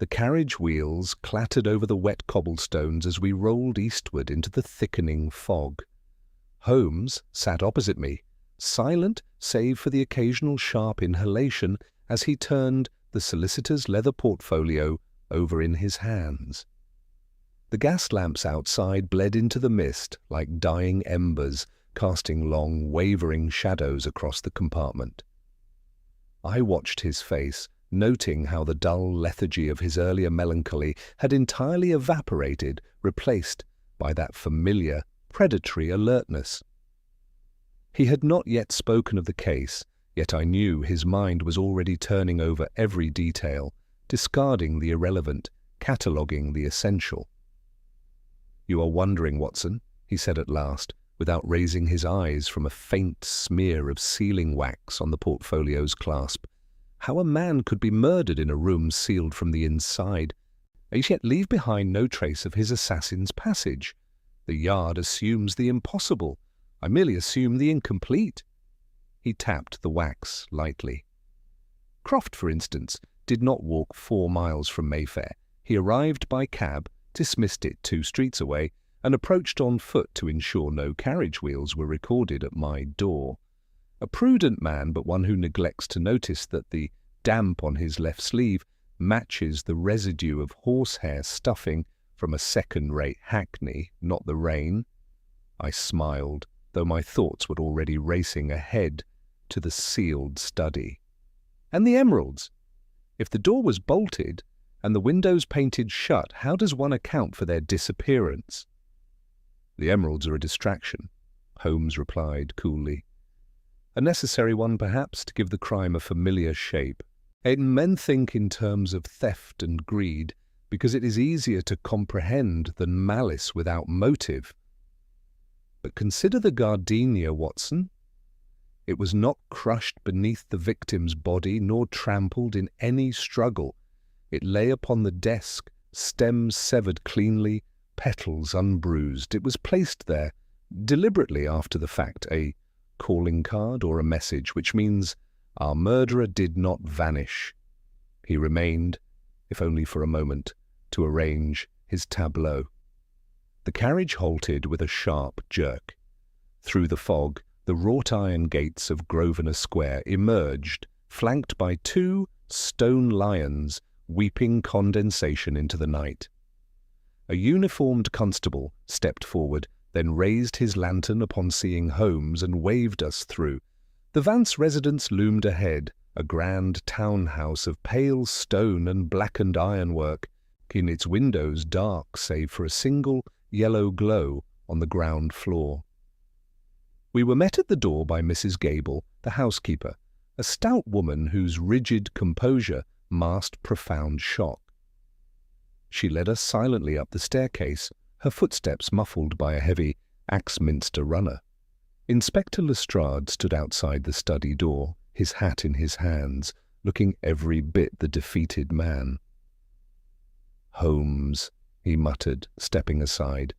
The carriage wheels clattered over the wet cobblestones as we rolled eastward into the thickening fog. Holmes sat opposite me, silent save for the occasional sharp inhalation as he turned the solicitor's leather portfolio over in his hands. The gas lamps outside bled into the mist like dying embers, casting long, wavering shadows across the compartment. I watched his face, noting how the dull lethargy of his earlier melancholy had entirely evaporated, replaced by that familiar, predatory alertness. He had not yet spoken of the case, yet I knew his mind was already turning over every detail, discarding the irrelevant, cataloguing the essential. "You are wondering, Watson," he said at last, without raising his eyes from a faint smear of sealing wax on the portfolio's clasp, "how a man could be murdered in a room sealed from the inside, and yet leave behind no trace of his assassin's passage. The yard assumes the impossible. I merely assume the incomplete." He tapped the wax lightly. Croft, for instance, did not walk 4 miles from Mayfair. He arrived by cab, dismissed it 2 streets away, and approached on foot to ensure no carriage wheels were recorded at my door. A prudent man, but one who neglects to notice that the damp on his left sleeve matches the residue of horsehair stuffing from a second-rate hackney, not the rain. I smiled, though my thoughts were already racing ahead to the sealed study. And the emeralds? If the door was bolted and the windows painted shut, how does one account for their disappearance? "The emeralds are a distraction," Holmes replied coolly. "A necessary one, perhaps, to give the crime a familiar shape. And men think in terms of theft and greed because it is easier to comprehend than malice without motive. But consider the gardenia, Watson. It was not crushed beneath the victim's body nor trampled in any struggle. It lay upon the desk, stems severed cleanly, petals unbruised. It was placed there, deliberately after the fact, a calling card or a message, which means our murderer did not vanish. He remained, if only for a moment, to arrange his tableau." The carriage halted with a sharp jerk. Through the fog, the wrought-iron gates of Grosvenor Square emerged, flanked by 2 stone lions weeping condensation into the night. A uniformed constable stepped forward, then raised his lantern upon seeing Holmes and waved us through. The Vance residence loomed ahead, a grand townhouse of pale stone and blackened ironwork, in its windows dark save for a single yellow glow on the ground floor. We were met at the door by Mrs. Gable, the housekeeper, a stout woman whose rigid composure masked profound shock. She led us silently up the staircase, her footsteps muffled by a heavy Axminster runner. Inspector Lestrade stood outside the study door, his hat in his hands, looking every bit the defeated man. "Holmes," he muttered, stepping aside.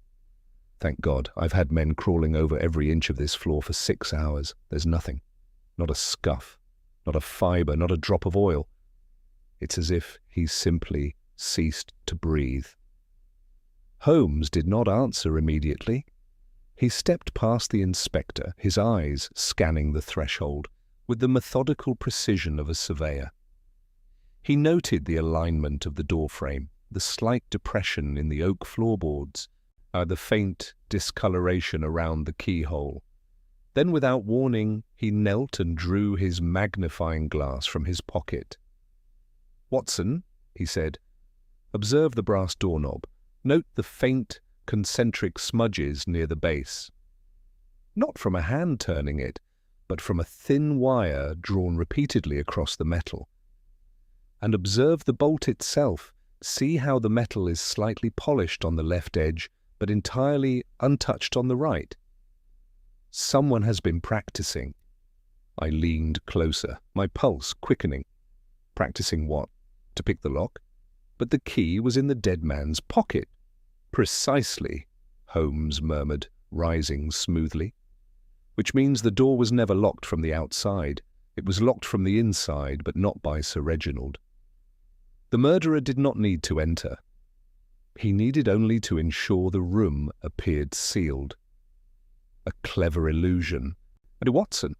"Thank God, I've had men crawling over every inch of this floor for 6 hours. There's nothing. Not a scuff, not a fibre, not a drop of oil. It's as if he simply ceased to breathe." Holmes did not answer immediately. He stepped past the inspector, his eyes scanning the threshold with the methodical precision of a surveyor. He noted the alignment of the doorframe, the slight depression in the oak floorboards, the faint discoloration around the keyhole. Then, without warning, he knelt and drew his magnifying glass from his pocket. "Watson," he said, "observe the brass doorknob. Note the faint, concentric smudges near the base. Not from a hand turning it, but from a thin wire drawn repeatedly across the metal. And observe the bolt itself. See how the metal is slightly polished on the left edge, but entirely untouched on the right. Someone has been practicing." I leaned closer, my pulse quickening. Practicing what? To pick the lock? But the key was in the dead man's pocket. "Precisely," Holmes murmured, rising smoothly. "Which means the door was never locked from the outside. It was locked from the inside, but not by Sir Reginald." The murderer did not need to enter. He needed only to ensure the room appeared sealed. A clever illusion, and Watson,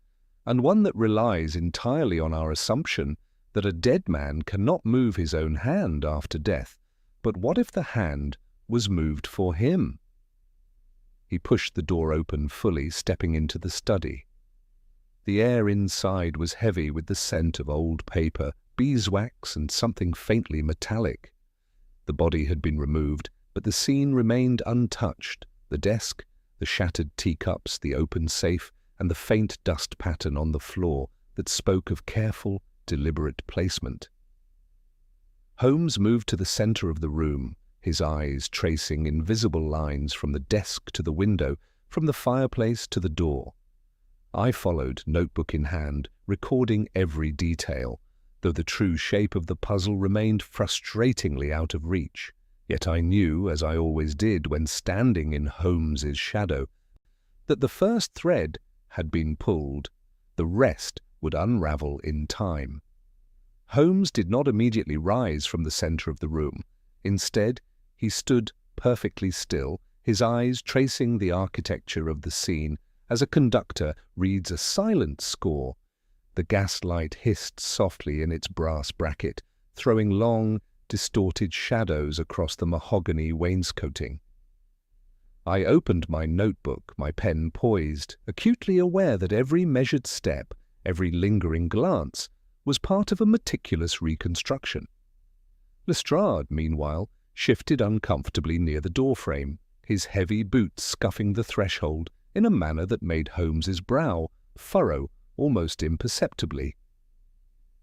and one that relies entirely on our assumption that a dead man cannot move his own hand after death. But what if the hand was moved for him? He pushed the door open fully, stepping into the study. The air inside was heavy with the scent of old paper, beeswax, and something faintly metallic. The body had been removed, but the scene remained untouched. The desk, the shattered teacups, the open safe, and the faint dust pattern on the floor that spoke of careful, deliberate placement. Holmes moved to the center of the room, his eyes tracing invisible lines from the desk to the window, from the fireplace to the door. I followed, notebook in hand, recording every detail, though the true shape of the puzzle remained frustratingly out of reach. Yet I knew, as I always did when standing in Holmes's shadow, that the first thread had been pulled. The rest would unravel in time. Holmes did not immediately rise from the center of the room. Instead, he stood perfectly still, his eyes tracing the architecture of the scene as a conductor reads a silent score. The gaslight hissed softly in its brass bracket, throwing long, distorted shadows across the mahogany wainscoting. I opened my notebook, my pen poised, acutely aware that every measured step, every lingering glance, was part of a meticulous reconstruction. Lestrade, meanwhile, shifted uncomfortably near the doorframe, his heavy boots scuffing the threshold in a manner that made Holmes's brow furrow almost imperceptibly.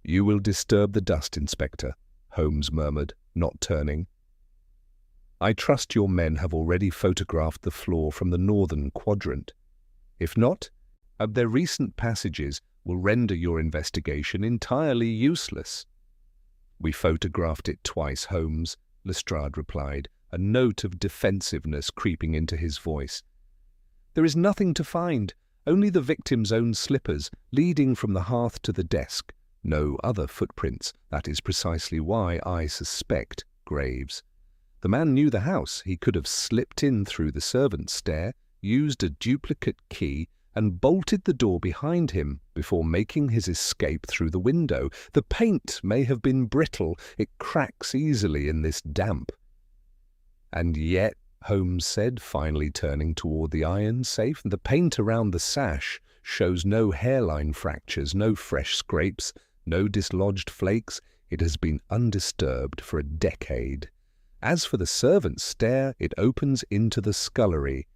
"You will disturb the dust, Inspector," Holmes murmured, not turning. "I trust your men have already photographed the floor from the northern quadrant. If not, their recent passages will render your investigation entirely useless." "We photographed it twice, Holmes," Lestrade replied, a note of defensiveness creeping into his voice. "There is nothing to find, only the victim's own slippers leading from the hearth to the desk. No other footprints. That is precisely why I suspect Graves. The man knew the house. He could have slipped in through the servants' stair, used a duplicate key, and bolted the door behind him before making his escape through the window. The paint may have been brittle. It cracks easily in this damp." "And yet," Holmes said, finally turning toward the iron safe, "the paint around the sash shows no hairline fractures, no fresh scrapes, no dislodged flakes. It has been undisturbed for a decade. As for the servants' stair, it opens into the scullery,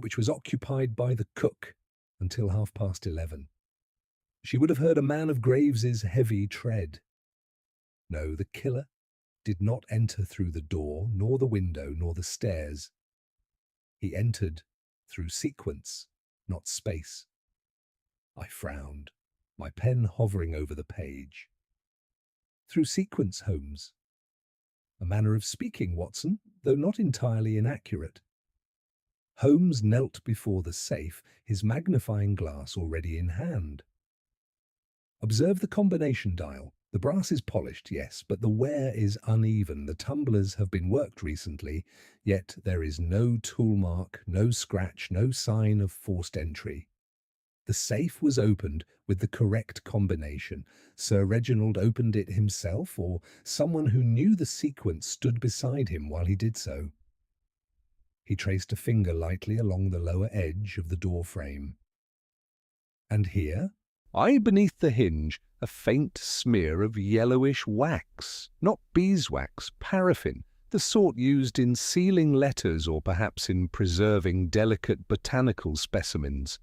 which was occupied by the cook until 11:30. She would have heard a man of Graves's heavy tread. No, the killer did not enter through the door, nor the window, nor the stairs. He entered through sequence, not space." I frowned, my pen hovering over the page. "Through sequence, Holmes. A manner of speaking, Watson, though not entirely inaccurate." Holmes knelt before the safe, his magnifying glass already in hand. "Observe the combination dial. The brass is polished, yes, but the wear is uneven. The tumblers have been worked recently, yet there is no tool mark, no scratch, no sign of forced entry. The safe was opened with the correct combination. Sir Reginald opened it himself, or someone who knew the sequence stood beside him while he did so." He traced a finger lightly along the lower edge of the door frame. "And here?" Beneath the hinge, a faint smear of yellowish wax, not beeswax, paraffin, the sort used in sealing letters or perhaps in preserving delicate botanical specimens."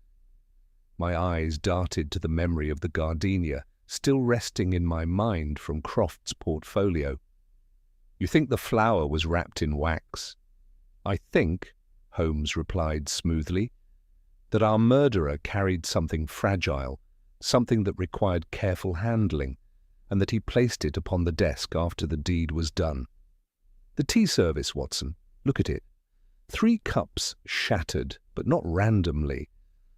My eyes darted to the memory of the gardenia, still resting in my mind from Croft's portfolio. "You think the flower was wrapped in wax?" "I think," Holmes replied smoothly, "that our murderer carried something fragile, something that required careful handling, and that he placed it upon the desk after the deed was done. The tea service, Watson, look at it. 3 cups shattered, but not randomly.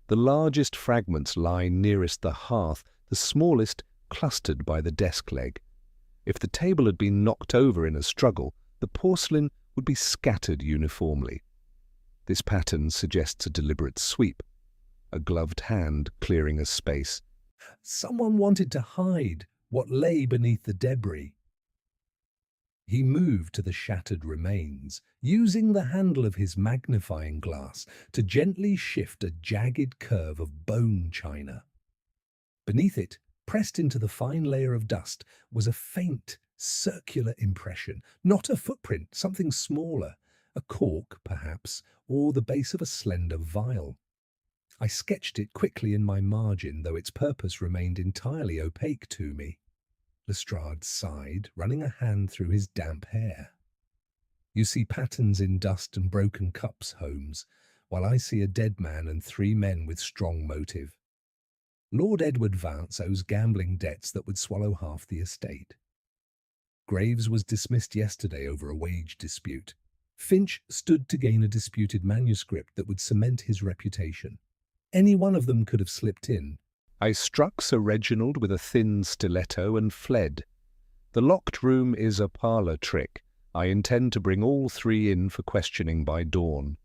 The largest fragments lie nearest the hearth, the smallest clustered by the desk leg. If the table had been knocked over in a struggle, the porcelain would be scattered uniformly. This pattern suggests a deliberate sweep, a gloved hand clearing a space. Someone wanted to hide what lay beneath the debris. He moved to the shattered remains, using the handle of his magnifying glass to gently shift a jagged curve of bone china. Beneath it, pressed into the fine layer of dust, was a faint, circular impression, not a footprint, something smaller, a cork, perhaps, or the base of a slender vial. I sketched it quickly in my margin, though its purpose remained entirely opaque to me. Lestrade sighed, running a hand through his damp hair. You see patterns in dust and broken cups, Holmes, while I see a dead man and 3 men with strong motive. Lord Edward Vance owes gambling debts that would swallow half the estate. Graves was dismissed yesterday over a wage dispute. Finch stood to gain a disputed manuscript that would cement his reputation. Any one of them could have slipped in. I struck Sir Reginald with a thin stiletto and fled. The locked room is a parlour trick. I intend to bring all 3 in for questioning by dawn.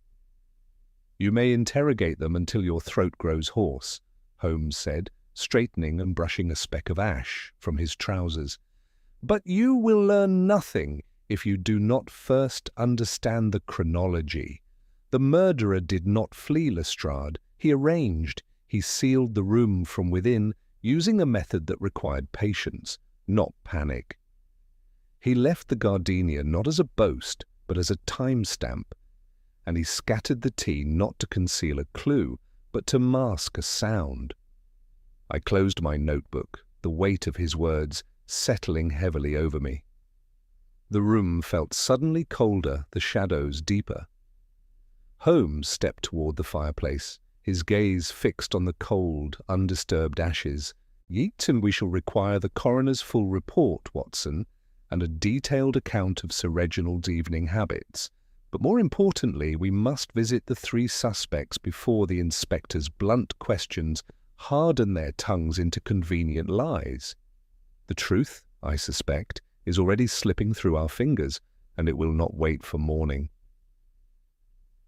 You may interrogate them until your throat grows hoarse, Holmes said, straightening and brushing a speck of ash from his trousers. But you will learn nothing if you do not first understand the chronology. The murderer did not flee Lestrade. He arranged. He sealed the room from within, using a method that required patience, not panic. He left the gardenia not as a boast, but as a timestamp, and he scattered the tea not to conceal a clue, but to mask a sound. I closed my notebook, the weight of his words settling heavily over me. The room felt suddenly colder, the shadows deeper. Holmes stepped toward the fireplace, his gaze fixed on the cold, undisturbed ashes. "Yeat, and we shall require the coroner's full report, Watson, and a detailed account of Sir Reginald's evening habits. But more importantly, we must visit the 3 suspects before the inspector's blunt questions harden their tongues into convenient lies. The truth, I suspect, is already slipping through our fingers, and it will not wait for morning."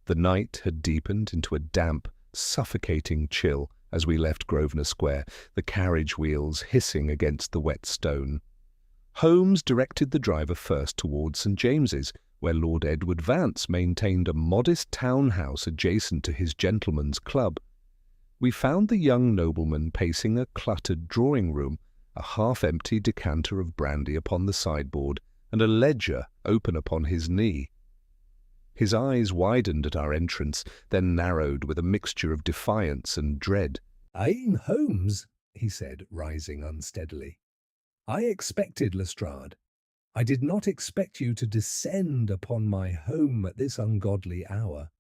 The night had deepened into a damp, suffocating chill as we left Grosvenor Square, the carriage wheels hissing against the wet stone. Holmes directed the driver first towards St. James's, where Lord Edward Vance maintained a modest townhouse adjacent to his gentleman's club. We found the young nobleman pacing a cluttered drawing-room, a half-empty decanter of brandy upon the sideboard, and a ledger open upon his knee. His eyes widened at our entrance, then narrowed with a mixture of defiance and dread. "I'm Holmes," he said, rising unsteadily. "I expected Lestrade. I did not expect you to descend upon my home at this ungodly hour."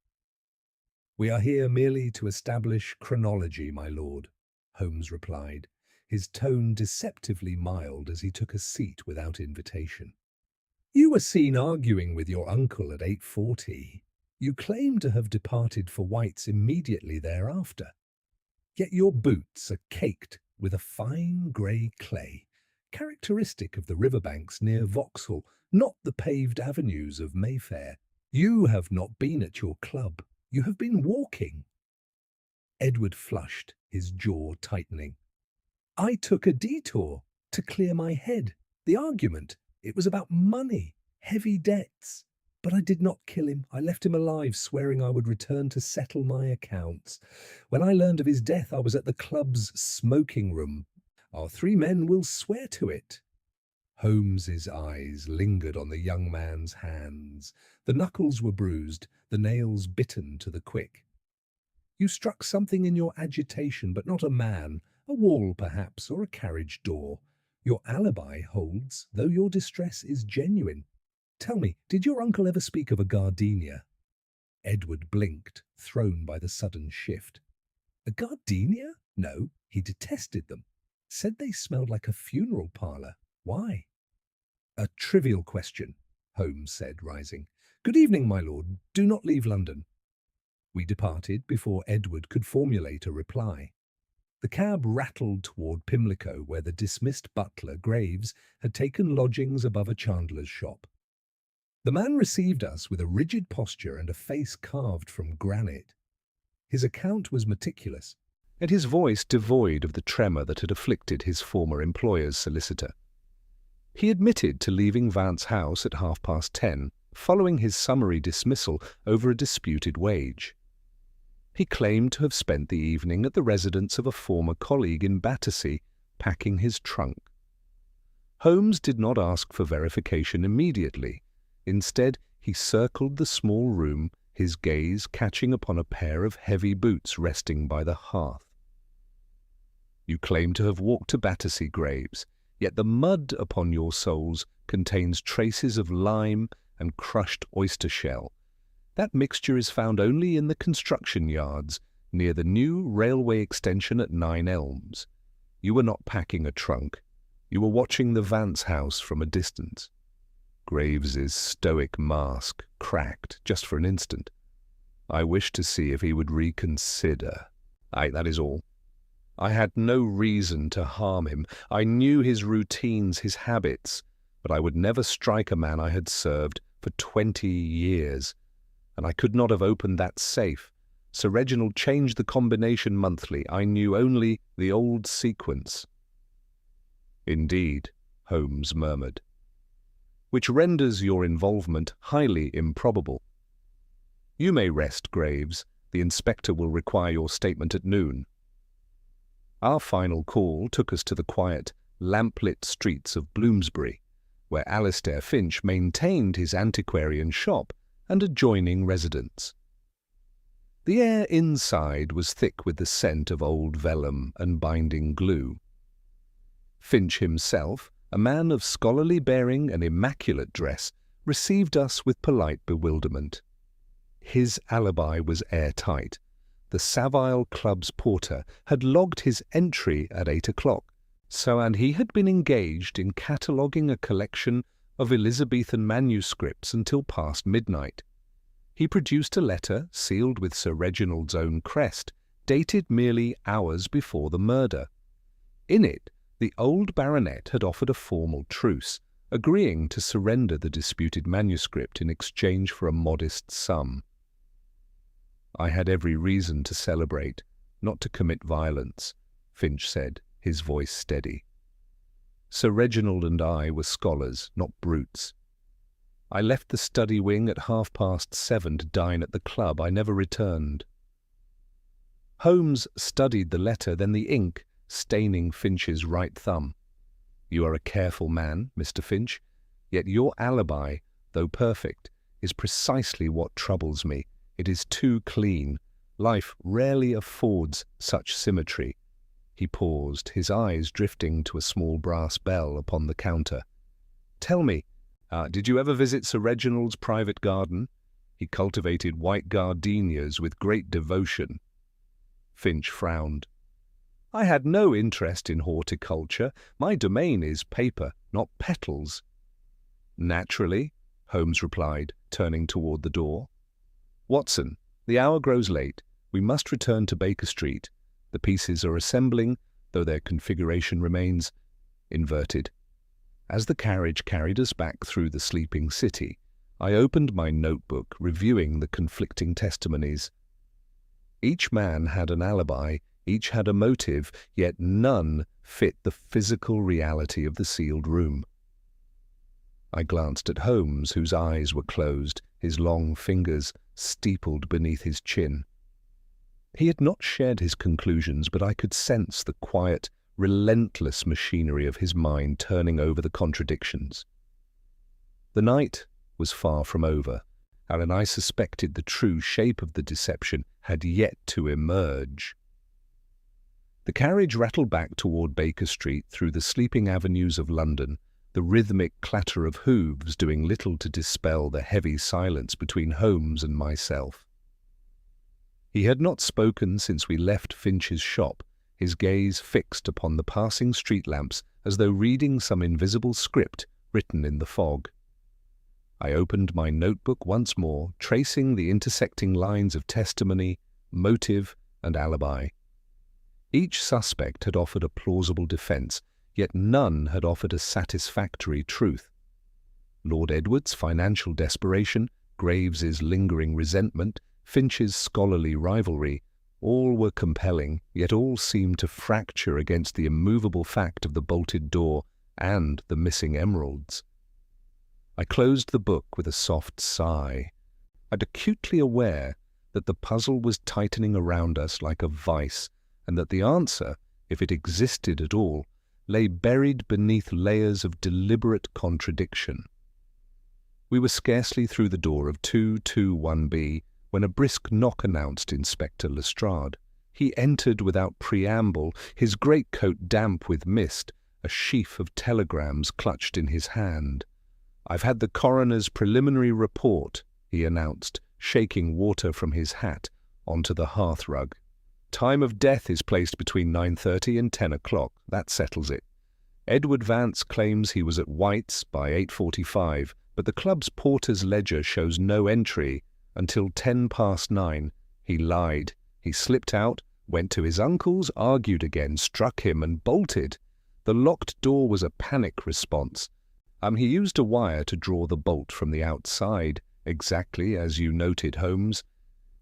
"We are here merely to establish chronology, my lord," Holmes replied, his tone deceptively mild as he took a seat without invitation. "You were seen arguing with your uncle at 8:40. You claim to have departed for White's immediately thereafter. Yet your boots are caked with a fine grey clay, characteristic of the riverbanks near Vauxhall, not the paved avenues of Mayfair. You have not been at your club. You have been walking." Edward flushed, his jaw tightening. "I took a detour to clear my head. The argument, it was about money, heavy debts. But I did not kill him. I left him alive, swearing I would return to settle my accounts. When I learned of his death, I was at the club's smoking room. Our 3 men will swear to it." Holmes's eyes lingered on the young man's hands. The knuckles were bruised, the nails bitten to the quick. "You struck something in your agitation, but not a man, a wall perhaps, or a carriage door. Your alibi holds, though your distress is genuine. Tell me, did your uncle ever speak of a gardenia?" Edward blinked, thrown by the sudden shift. "A gardenia? No, he detested them. Said they smelled like a funeral parlour. Why?" "A trivial question," Holmes said, rising. "Good evening, my lord. Do not leave London." We departed before Edward could formulate a reply. The cab rattled toward Pimlico, where the dismissed butler, Graves, had taken lodgings above a chandler's shop. The man received us with a rigid posture and a face carved from granite. His account was meticulous, and his voice devoid of the tremor that had afflicted his former employer's solicitor. He admitted to leaving Vance House at 10:30, following his summary dismissal over a disputed wage. He claimed to have spent the evening at the residence of a former colleague in Battersea, packing his trunk. Holmes did not ask for verification immediately. Instead, he circled the small room, his gaze catching upon a pair of heavy boots resting by the hearth. You claim to have walked to Battersea, Graves, yet the mud upon your soles contains traces of lime and crushed oyster shell. That mixture is found only in the construction yards near the new railway extension at 9 Elms. You were not packing a trunk. You were watching the Vance house from a distance. Graves's stoic mask cracked just for an instant. I wished to see if he would reconsider. That is all. I had no reason to harm him. I knew his routines, his habits, but I would never strike a man I had served for 20 years. And I could not have opened that safe. Sir Reginald changed the combination monthly. I knew only the old sequence. Indeed, Holmes murmured. Which renders your involvement highly improbable. You may rest, Graves. The inspector will require your statement at noon. Our final call took us to the quiet, lamplit streets of Bloomsbury, where Alistair Finch maintained his antiquarian shop and adjoining residence. The air inside was thick with the scent of old vellum and binding glue. Finch himself, a man of scholarly bearing and immaculate dress, received us with polite bewilderment. His alibi was airtight. The Savile Club's porter had logged his entry at 8 o'clock, and he had been engaged in cataloguing a collection of Elizabethan manuscripts until past midnight. He produced a letter sealed with Sir Reginald's own crest, dated merely hours before the murder. In it, the old baronet had offered a formal truce, agreeing to surrender the disputed manuscript in exchange for a modest sum. I had every reason to celebrate, not to commit violence, Finch said, his voice steady. Sir Reginald and I were scholars, not brutes. I left the study wing at 7:30 to dine at the club. I never returned. Holmes studied the letter, then the ink, staining Finch's right thumb. You are a careful man, Mr. Finch, yet your alibi, though perfect, is precisely what troubles me. It is too clean. Life rarely affords such symmetry. He paused, his eyes drifting to a small brass bell upon the counter. Tell me, did you ever visit Sir Reginald's private garden? He cultivated white gardenias with great devotion. Finch frowned. I had no interest in horticulture. My domain is paper, not petals. Naturally, Holmes replied, turning toward the door. Watson, the hour grows late. We must return to Baker Street. The pieces are assembling, though their configuration remains inverted. As the carriage carried us back through the sleeping city, I opened my notebook, reviewing the conflicting testimonies. Each man had an alibi, each had a motive, yet none fit the physical reality of the sealed room. I glanced at Holmes, whose eyes were closed, his long fingers steepled beneath his chin. He had not shared his conclusions, but I could sense the quiet, relentless machinery of his mind turning over the contradictions. The night was far from over, and I suspected the true shape of the deception had yet to emerge. The carriage rattled back toward Baker Street through the sleeping avenues of London, the rhythmic clatter of hooves doing little to dispel the heavy silence between Holmes and myself. He had not spoken since we left Finch's shop, his gaze fixed upon the passing street lamps as though reading some invisible script written in the fog. I opened my notebook once more, tracing the intersecting lines of testimony, motive, and alibi. Each suspect had offered a plausible defence, yet none had offered a satisfactory truth. Lord Edward's financial desperation, Graves's lingering resentment, Finch's scholarly rivalry, all were compelling, yet all seemed to fracture against the immovable fact of the bolted door and the missing emeralds. I closed the book with a soft sigh. I'd acutely aware that the puzzle was tightening around us like a vice, and that the answer, if it existed at all, lay buried beneath layers of deliberate contradiction. We were scarcely through the door of 221B when a brisk knock announced Inspector Lestrade. He entered without preamble, his greatcoat damp with mist, a sheaf of telegrams clutched in his hand. "I've had the coroner's preliminary report," he announced, shaking water from his hat onto the hearthrug. "Time of death is placed between 9:30 and 10 o'clock. That settles it. Edward Vance claims he was at White's by 8:45, but the club's porter's ledger shows no entry until 9:10. He lied. He slipped out, went to his uncle's, argued again, struck him and bolted. The locked door was a panic response. He used a wire to draw the bolt from the outside, exactly as you noted, Holmes.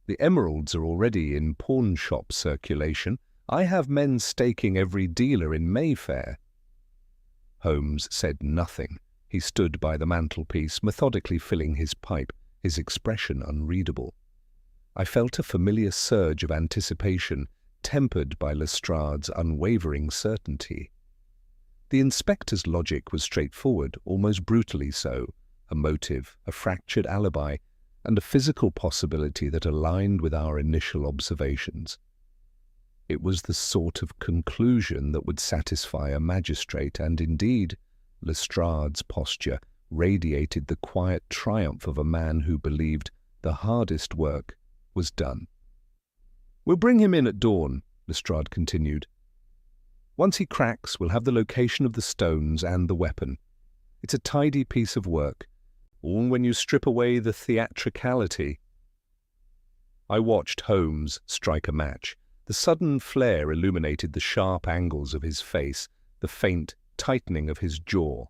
The emeralds are already in pawn-shop circulation. I have men staking every dealer in Mayfair." Holmes said nothing. He stood by the mantelpiece, methodically filling his pipe, his expression unreadable. I felt a familiar surge of anticipation, tempered by Lestrade's unwavering certainty. The inspector's logic was straightforward, almost brutally so. A motive, a fractured alibi, and a physical possibility that aligned with our initial observations. It was the sort of conclusion that would satisfy a magistrate, and indeed, Lestrade's posture radiated the quiet triumph of a man who believed the hardest work was done. "We'll bring him in at dawn," Lestrade continued. "Once he cracks, we'll have the location of the stones and the weapon. It's a tidy piece of work, all when you strip away the theatricality." I watched Holmes strike a match. The sudden flare illuminated the sharp angles of his face, the faint tightening of his jaw.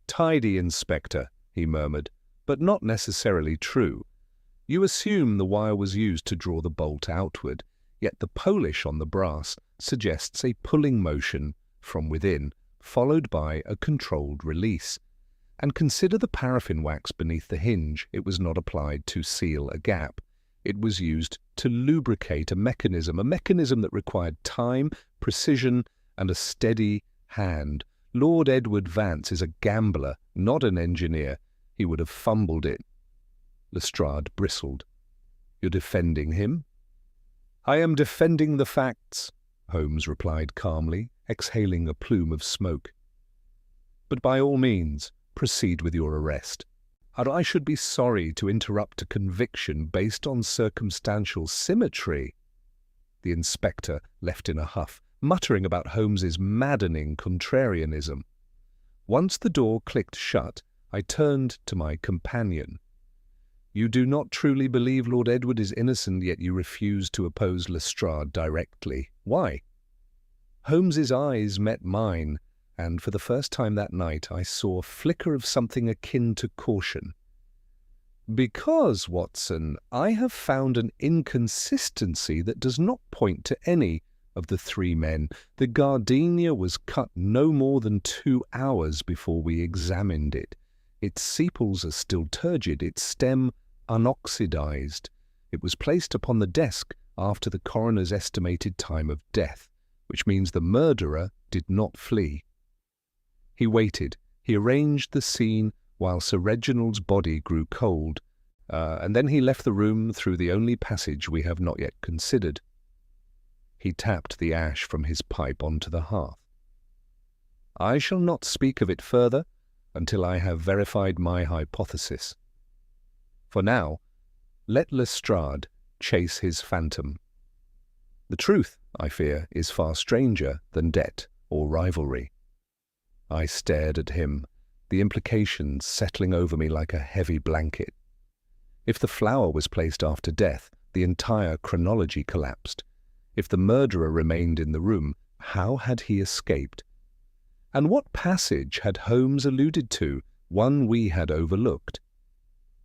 "Tidy, Inspector," he murmured, "but not necessarily true. You assume the wire was used to draw the bolt outward, yet the polish on the brass suggests a pulling motion from within, followed by a controlled release. And consider the paraffin wax beneath the hinge. It was not applied to seal a gap. It was used to lubricate a mechanism that required time, precision, and a steady hand. Lord Edward Vance is a gambler, not an engineer. He would have fumbled it." Lestrade bristled. "You're defending him?" "I am defending the facts," Holmes replied calmly, exhaling a plume of smoke. "But by all means, proceed with your arrest. And I should be sorry to interrupt a conviction based on circumstantial symmetry." The inspector left in a huff, muttering about Holmes's maddening contrarianism. Once the door clicked shut, I turned to my companion. "You do not truly believe Lord Edward is innocent, yet you refuse to oppose Lestrade directly. Why?" Holmes's eyes met mine, and for the first time that night I saw a flicker of something akin to caution. "Because, Watson, I have found an inconsistency that does not point to any of the three men. The gardenia was cut no more than 2 hours before we examined it. Its sepals are still turgid, its stem unoxidized. It was placed upon the desk after the coroner's estimated time of death, which means the murderer did not flee." He waited. He arranged the scene while Sir Reginald's body grew cold, and then he left the room through the only passage we have not yet considered. He tapped the ash from his pipe onto the hearth. "I shall not speak of it further until I have verified my hypothesis. For now, let Lestrade chase his phantom. The truth, I fear, is far stranger than debt or rivalry." I stared at him, the implications settling over me like a heavy blanket. If the flower was placed after death, the entire chronology collapsed. If the murderer remained in the room, how had he escaped? And what passage had Holmes alluded to, one we had overlooked?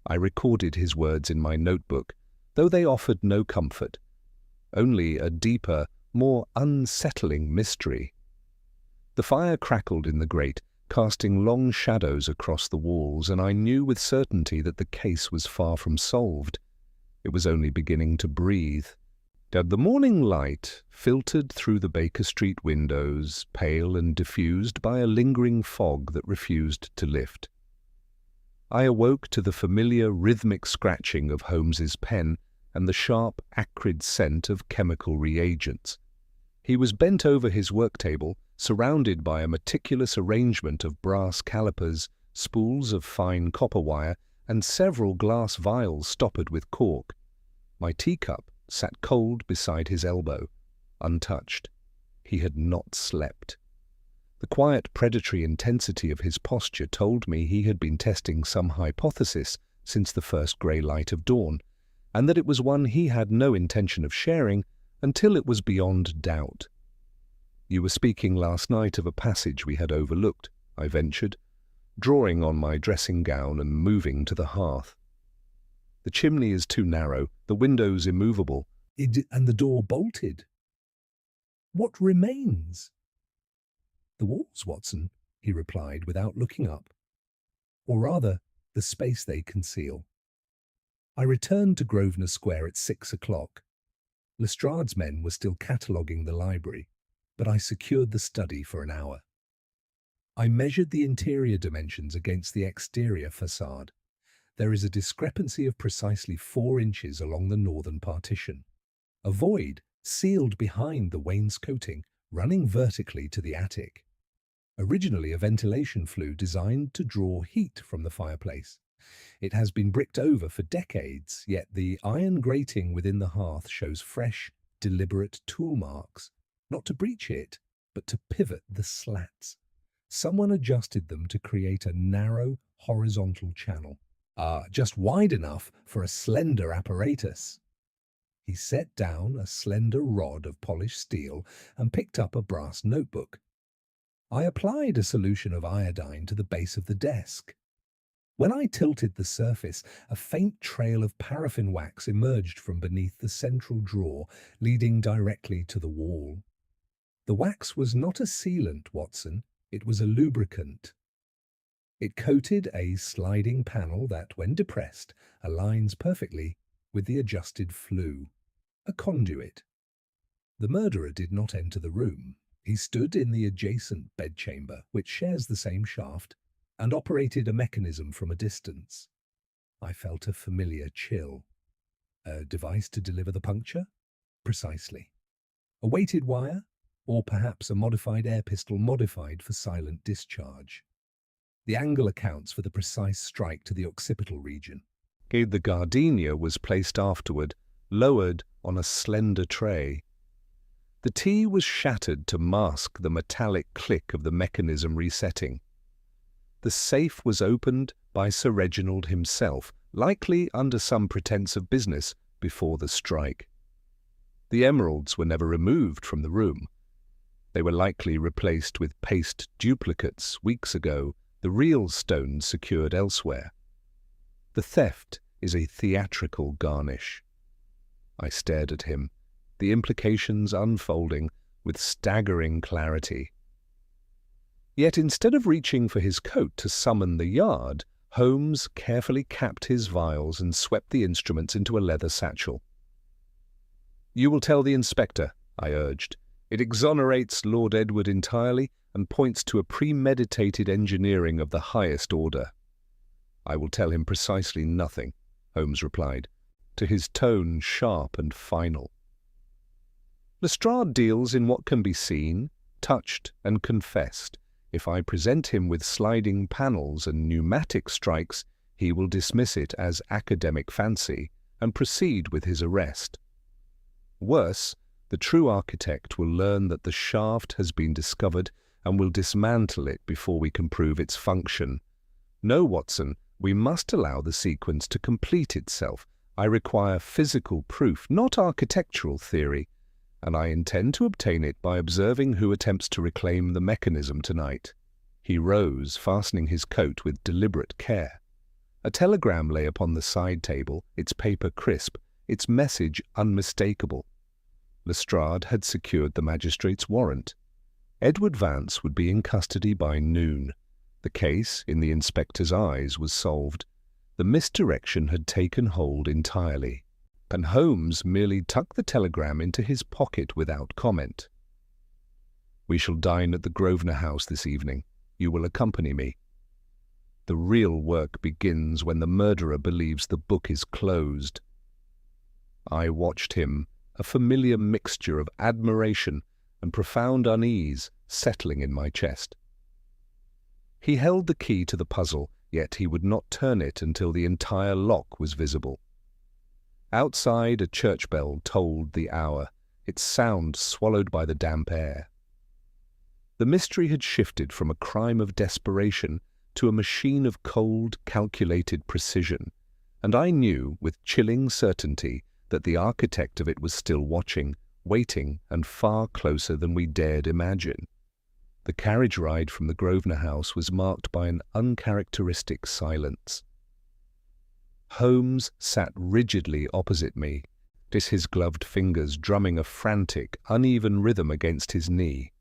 I recorded his words in my notebook, though they offered no comfort, only a deeper, more unsettling mystery. The fire crackled in the grate, casting long shadows across the walls, and I knew with certainty that the case was far from solved. It was only beginning to breathe. The morning light filtered through the Baker Street windows, pale and diffused by a lingering fog that refused to lift. I awoke to the familiar rhythmic scratching of Holmes's pen and the sharp, acrid scent of chemical reagents. He was bent over his work table, surrounded by a meticulous arrangement of brass calipers, spools of fine copper wire, and several glass vials stoppered with cork. My teacup sat cold beside his elbow, untouched. He had not slept. The quiet, predatory intensity of his posture told me he had been testing some hypothesis since the first grey light of dawn, and that it was one he had no intention of sharing until it was beyond doubt. "You were speaking last night of a passage we had overlooked," I ventured, drawing on my dressing gown and moving to the hearth. "The chimney is too narrow, the windows immovable." And the door bolted. What remains? The walls, Watson, he replied without looking up. Or rather, the space they conceal. I returned to Grosvenor Square at 6 o'clock. Lestrade's men were still cataloguing the library, but I secured the study for an hour. I measured the interior dimensions against the exterior facade. There is a discrepancy of precisely 4 inches along the northern partition. A void sealed behind the wainscoting, running vertically to the attic. Originally a ventilation flue designed to draw heat from the fireplace. It has been bricked over for decades, yet the iron grating within the hearth shows fresh, deliberate tool marks, not to breach it, but to pivot the slats. Someone adjusted them to create a narrow, horizontal channel, just wide enough for a slender apparatus. He set down a slender rod of polished steel and picked up a brass notebook. I applied a solution of iodine to the base of the desk. When I tilted the surface, a faint trail of paraffin wax emerged from beneath the central drawer, leading directly to the wall. The wax was not a sealant, Watson. It was a lubricant. It coated a sliding panel that, when depressed, aligns perfectly with the adjusted flue. A conduit. The murderer did not enter the room. He stood in the adjacent bedchamber, which shares the same shaft, and operated a mechanism from a distance. I felt a familiar chill. A device to deliver the puncture? Precisely. A weighted wire? Or perhaps a modified air pistol modified for silent discharge. The angle accounts for the precise strike to the occipital region. The gardenia was placed afterward, lowered on a slender tray. The tea was shattered to mask the metallic click of the mechanism resetting. The safe was opened by Sir Reginald himself, likely under some pretence of business, before the strike. The emeralds were never removed from the room. They were likely replaced with paste duplicates weeks ago, the real stones secured elsewhere. The theft is a theatrical garnish. I stared at him, the implications unfolding with staggering clarity. Yet instead of reaching for his coat to summon the yard, Holmes carefully capped his vials and swept the instruments into a leather satchel. "You will tell the inspector," I urged. "It exonerates Lord Edward entirely and points to a premeditated engineering of the highest order." "I will tell him precisely nothing," Holmes replied, to his tone sharp and final. "Lestrade deals in what can be seen, touched, and confessed. If I present him with sliding panels and pneumatic strikes, he will dismiss it as academic fancy and proceed with his arrest. Worse, the true architect will learn that the shaft has been discovered and will dismantle it before we can prove its function. No, Watson, we must allow the sequence to complete itself. I require physical proof, not architectural theory, and I intend to obtain it by observing who attempts to reclaim the mechanism tonight." He rose, fastening his coat with deliberate care. A telegram lay upon the side table, its paper crisp, its message unmistakable. Lestrade had secured the magistrate's warrant. Edward Vance would be in custody by noon. The case, in the inspector's eyes, was solved. The misdirection had taken hold entirely, and Holmes merely tucked the telegram into his pocket without comment. "We shall dine at the Grosvenor House this evening. You will accompany me. The real work begins when the murderer believes the book is closed." I watched him, a familiar mixture of admiration and profound unease settling in my chest. He held the key to the puzzle, yet he would not turn it until the entire lock was visible. Outside, a church bell tolled the hour, its sound swallowed by the damp air. The mystery had shifted from a crime of desperation to a machine of cold, calculated precision, and I knew with chilling certainty that the architect of it was still watching, waiting, and far closer than we dared imagine. The carriage ride from the Grosvenor House was marked by an uncharacteristic silence. Holmes sat rigidly opposite me, his gloved fingers drumming a frantic, uneven rhythm against his knee.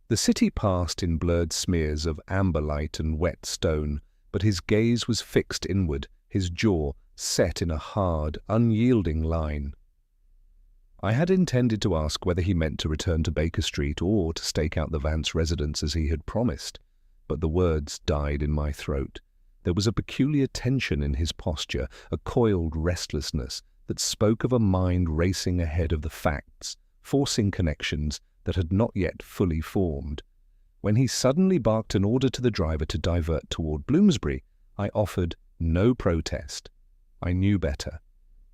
The city passed in blurred smears of amber light and wet stone, but his gaze was fixed inward, his jaw set in a hard, unyielding line. I had intended to ask whether he meant to return to Baker Street or to stake out the Vance residence as he had promised, but the words died in my throat. There was a peculiar tension in his posture, a coiled restlessness that spoke of a mind racing ahead of the facts, forcing connections that had not yet fully formed. When he suddenly barked an order to the driver to divert toward Bloomsbury, I offered no protest. I knew better.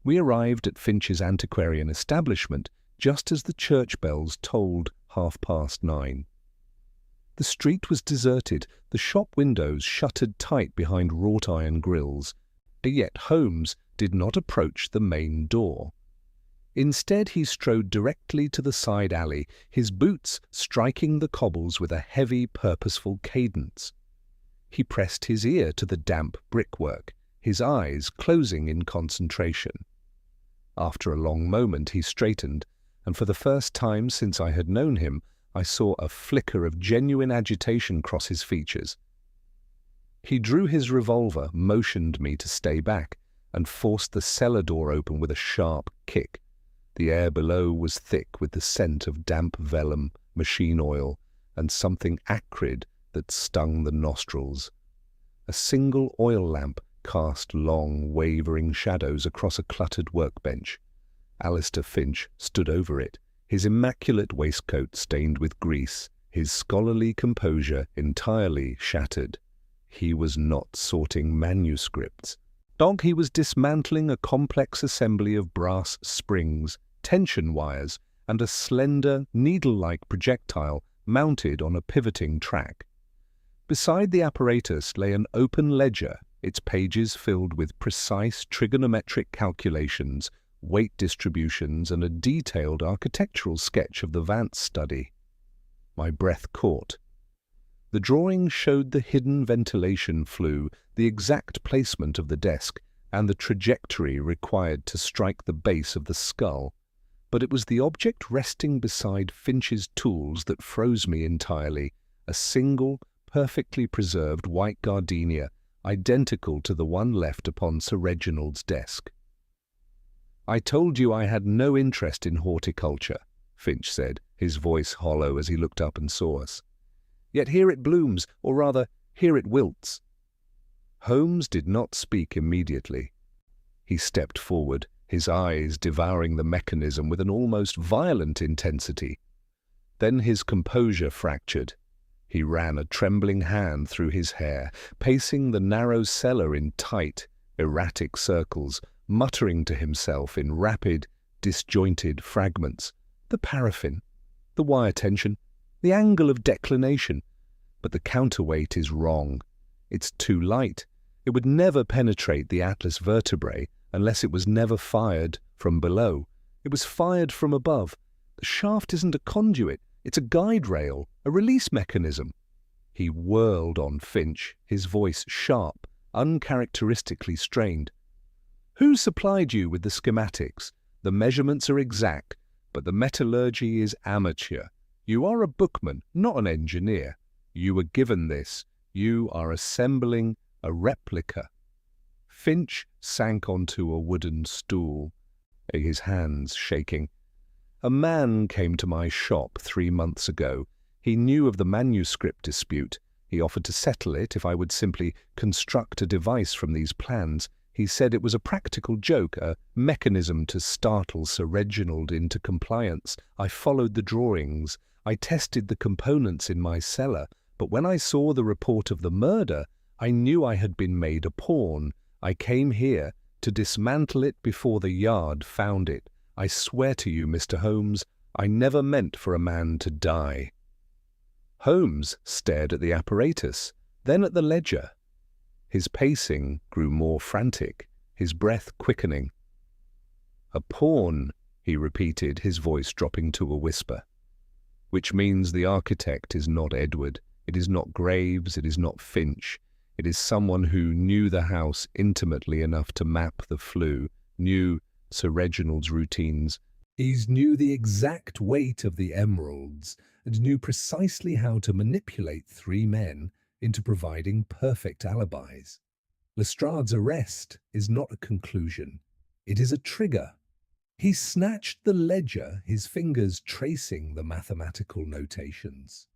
We arrived at Finch's antiquarian establishment just as the church bells tolled 9:30. The street was deserted, the shop windows shuttered tight behind wrought-iron grills, yet Holmes did not approach the main door. Instead, he strode directly to the side alley, his boots striking the cobbles with a heavy, purposeful cadence. He pressed his ear to the damp brickwork, his eyes closing in concentration. After a long moment he straightened, and for the first time since I had known him, I saw a flicker of genuine agitation cross his features. He drew his revolver, motioned me to stay back, and forced the cellar door open with a sharp kick. The air below was thick with the scent of damp vellum, machine oil, and something acrid that stung the nostrils. A single oil lamp cast long, wavering shadows across a cluttered workbench. Alistair Finch stood over it, his immaculate waistcoat stained with grease, his scholarly composure entirely shattered. He was not sorting manuscripts. He was dismantling a complex assembly of brass springs, tension wires, and a slender, needle-like projectile mounted on a pivoting track. Beside the apparatus lay an open ledger, its pages filled with precise trigonometric calculations, weight distributions, and a detailed architectural sketch of the Vance study. My breath caught. The drawing showed the hidden ventilation flue, the exact placement of the desk, and the trajectory required to strike the base of the skull. But it was the object resting beside Finch's tools that froze me entirely, a single, perfectly preserved white gardenia, identical to the one left upon Sir Reginald's desk. "I told you I had no interest in horticulture," Finch said, his voice hollow as he looked up and saw us. "Yet here it blooms, or rather, here it wilts." Holmes did not speak immediately. He stepped forward, his eyes devouring the mechanism with an almost violent intensity. Then his composure fractured. He ran a trembling hand through his hair, pacing the narrow cellar in tight, erratic circles, muttering to himself in rapid, disjointed fragments. The paraffin, the wire tension, the angle of declination. But the counterweight is wrong. It's too light. It would never penetrate the atlas vertebrae unless it was never fired from below. It was fired from above. The shaft isn't a conduit, it's a guide rail, a release mechanism. He whirled on Finch, his voice sharp, uncharacteristically strained. Who supplied you with the schematics? The measurements are exact, but the metallurgy is amateur. You are a bookman, not an engineer. You were given this. You are assembling a replica. Finch sank onto a wooden stool, his hands shaking. A man came to my shop 3 months ago. He knew of the manuscript dispute. He offered to settle it if I would simply construct a device from these plans. He said it was a practical joke, a mechanism to startle Sir Reginald into compliance. I followed the drawings. I tested the components in my cellar, but when I saw the report of the murder, I knew I had been made a pawn. I came here to dismantle it before the Yard found it. I swear to you, Mr. Holmes, I never meant for a man to die. Holmes stared at the apparatus, then at the ledger. His pacing grew more frantic, his breath quickening. A pawn, he repeated, his voice dropping to a whisper. Which means the architect is not Edward, it is not Graves, it is not Finch. It is someone who knew the house intimately enough to map the flue, knew Sir Reginald's routines. He knew the exact weight of the emeralds and knew precisely how to manipulate 3 men into providing perfect alibis. Lestrade's arrest is not a conclusion. It is a trigger. He snatched the ledger, his fingers tracing the mathematical notations.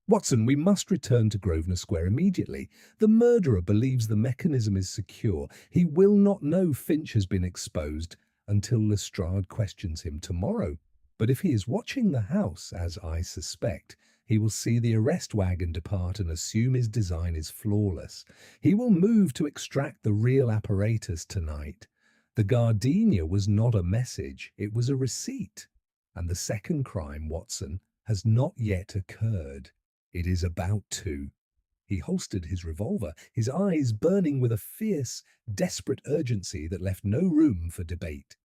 Watson, we must return to Grosvenor Square immediately. The murderer believes the mechanism is secure. He will not know Finch has been exposed until Lestrade questions him tomorrow. But if he is watching the house, as I suspect, he will see the arrest wagon depart and assume his design is flawless. He will move to extract the real apparatus tonight. The gardenia was not a message, it was a receipt. And the second crime, Watson, has not yet occurred. It is about to. He holstered his revolver, his eyes burning with a fierce, desperate urgency that left no room for debate.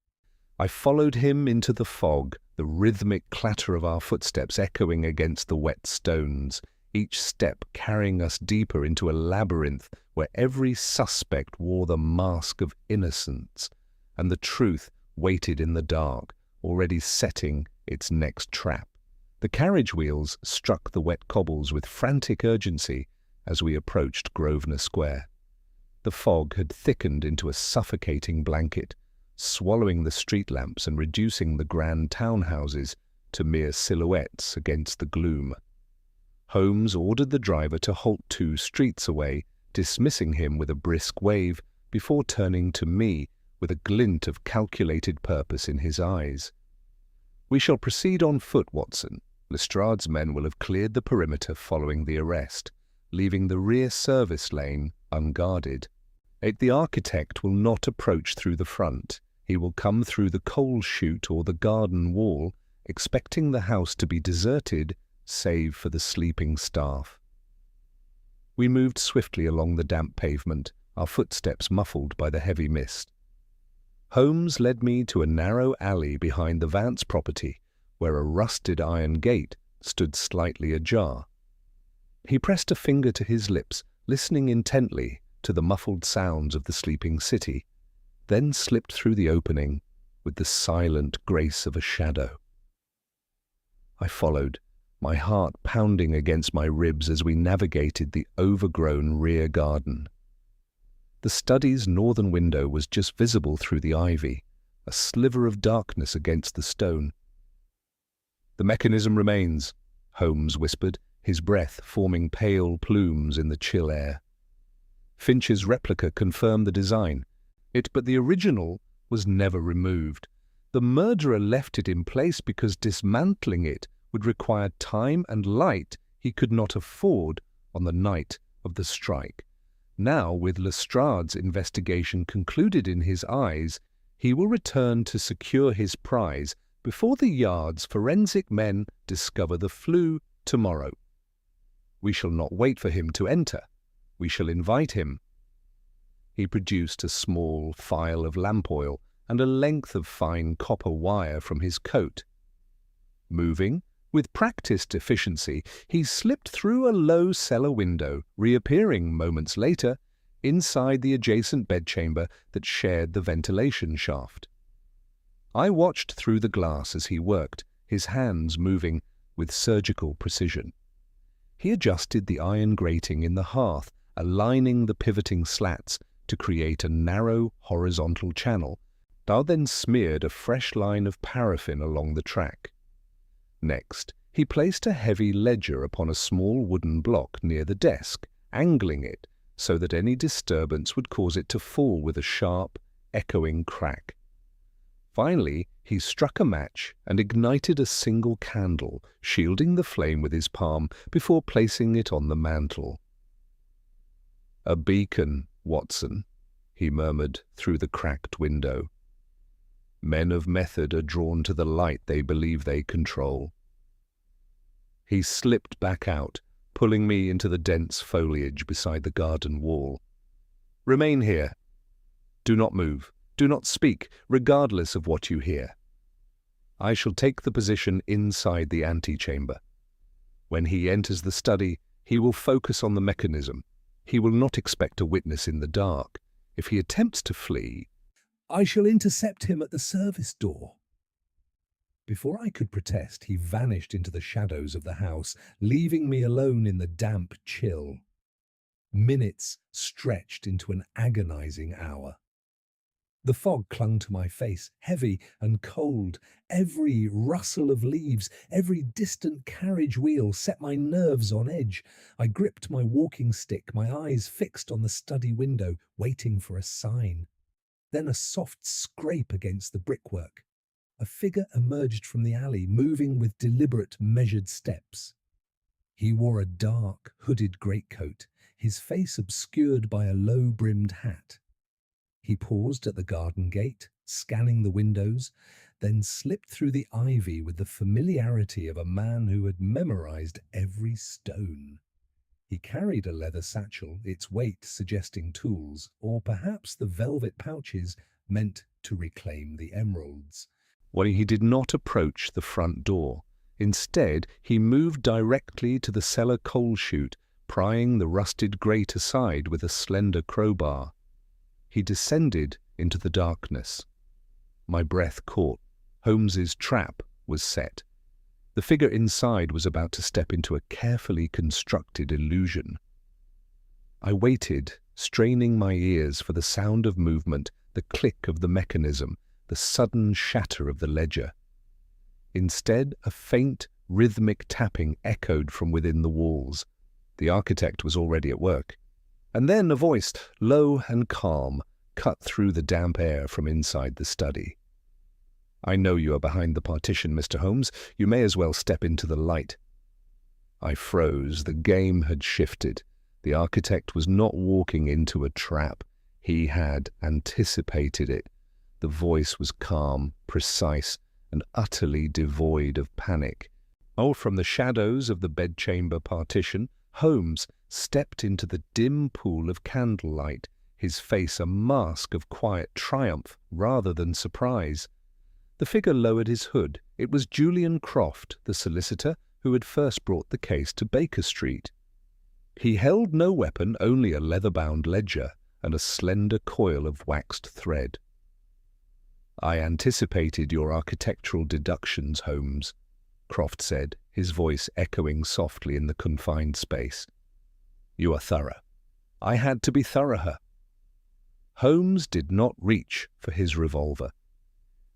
I followed him into the fog, the rhythmic clatter of our footsteps echoing against the wet stones, each step carrying us deeper into a labyrinth where every suspect wore the mask of innocence, and the truth waited in the dark, already setting its next trap. The carriage wheels struck the wet cobbles with frantic urgency as we approached Grosvenor Square. The fog had thickened into a suffocating blanket, swallowing the street lamps and reducing the grand townhouses to mere silhouettes against the gloom. Holmes ordered the driver to halt 2 streets away, dismissing him with a brisk wave before turning to me with a glint of calculated purpose in his eyes. "We shall proceed on foot, Watson. Lestrade's men will have cleared the perimeter following the arrest, leaving the rear service lane unguarded. The architect will not approach through the front. He will come through the coal chute or the garden wall, expecting the house to be deserted, save for the sleeping staff." We moved swiftly along the damp pavement, our footsteps muffled by the heavy mist. Holmes led me to a narrow alley behind the Vance property, where a rusted iron gate stood slightly ajar. He pressed a finger to his lips, listening intently to the muffled sounds of the sleeping city, then slipped through the opening with the silent grace of a shadow. I followed, my heart pounding against my ribs as we navigated the overgrown rear garden. The study's northern window was just visible through the ivy, a sliver of darkness against the stone. "The mechanism remains," Holmes whispered, his breath forming pale plumes in the chill air. Finch's replica confirmed the design. But the original was never removed. The murderer left it in place because dismantling it would require time and light he could not afford on the night of the strike. Now, with Lestrade's investigation concluded in his eyes, he will return to secure his prize before the Yard's forensic men discover the flue tomorrow. We shall not wait for him to enter. We shall invite him. He produced a small phial of lamp oil and a length of fine copper wire from his coat. Moving, with practiced efficiency, he slipped through a low cellar window, reappearing moments later inside the adjacent bedchamber that shared the ventilation shaft. I watched through the glass as he worked, his hands moving with surgical precision. He adjusted the iron grating in the hearth, aligning the pivoting slats to create a narrow horizontal channel, then smeared a fresh line of paraffin along the track. Next, he placed a heavy ledger upon a small wooden block near the desk, angling it so that any disturbance would cause it to fall with a sharp, echoing crack. Finally, he struck a match and ignited a single candle, shielding the flame with his palm before placing it on the mantel. "A beacon, Watson," he murmured through the cracked window. "Men of method are drawn to the light they believe they control." He slipped back out, pulling me into the dense foliage beside the garden wall. "Remain here. Do not move. Do not speak, regardless of what you hear. I shall take the position inside the antechamber. When he enters the study, he will focus on the mechanism. He will not expect a witness in the dark. If he attempts to flee, I shall intercept him at the service door." Before I could protest, he vanished into the shadows of the house, leaving me alone in the damp chill. Minutes stretched into an agonizing hour. The fog clung to my face, heavy and cold. Every rustle of leaves, every distant carriage wheel set my nerves on edge. I gripped my walking stick, my eyes fixed on the study window, waiting for a sign. Then a soft scrape against the brickwork. A figure emerged from the alley, moving with deliberate, measured steps. He wore a dark, hooded greatcoat, his face obscured by a low-brimmed hat. He paused at the garden gate, scanning the windows, then slipped through the ivy with the familiarity of a man who had memorized every stone. He carried a leather satchel, its weight suggesting tools, or perhaps the velvet pouches meant to reclaim the emeralds. Well, he did not approach the front door. Instead, he moved directly to the cellar coal chute, prying the rusted grate aside with a slender crowbar. He descended into the darkness. My breath caught. Holmes's trap was set. The figure inside was about to step into a carefully constructed illusion. I waited, straining my ears for the sound of movement, the click of the mechanism, the sudden shatter of the ledger. Instead, a faint, rhythmic tapping echoed from within the walls. The architect was already at work. And then a voice, low and calm, cut through the damp air from inside the study. "I know you are behind the partition, Mr. Holmes. You may as well step into the light." I froze. The game had shifted. The architect was not walking into a trap. He had anticipated it. The voice was calm, precise, and utterly devoid of panic. From the shadows of the bedchamber partition, Holmes stepped into the dim pool of candlelight, his face a mask of quiet triumph rather than surprise. The figure lowered his hood. It was Julian Croft, the solicitor who had first brought the case to Baker Street. He held no weapon, only a leather-bound ledger and a slender coil of waxed thread. "I anticipated your architectural deductions, Holmes," Croft said, his voice echoing softly in the confined space. "You are thorough. I had to be thorougher." Holmes did not reach for his revolver.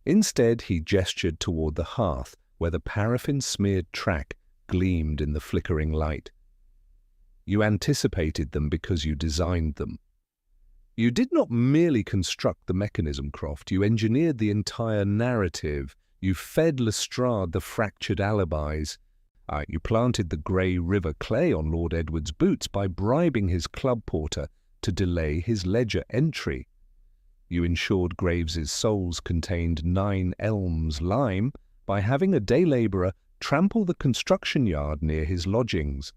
Instead, he gestured toward the hearth, where the paraffin-smeared track gleamed in the flickering light. "You anticipated them because you designed them. You did not merely construct the mechanism, Croft. You engineered the entire narrative. You fed Lestrade the fractured alibis. You planted the Grey River clay on Lord Edward's boots by bribing his club porter to delay his ledger entry. You ensured Graves's soles contained 9 elms lime by having a day labourer trample the construction yard near his lodgings.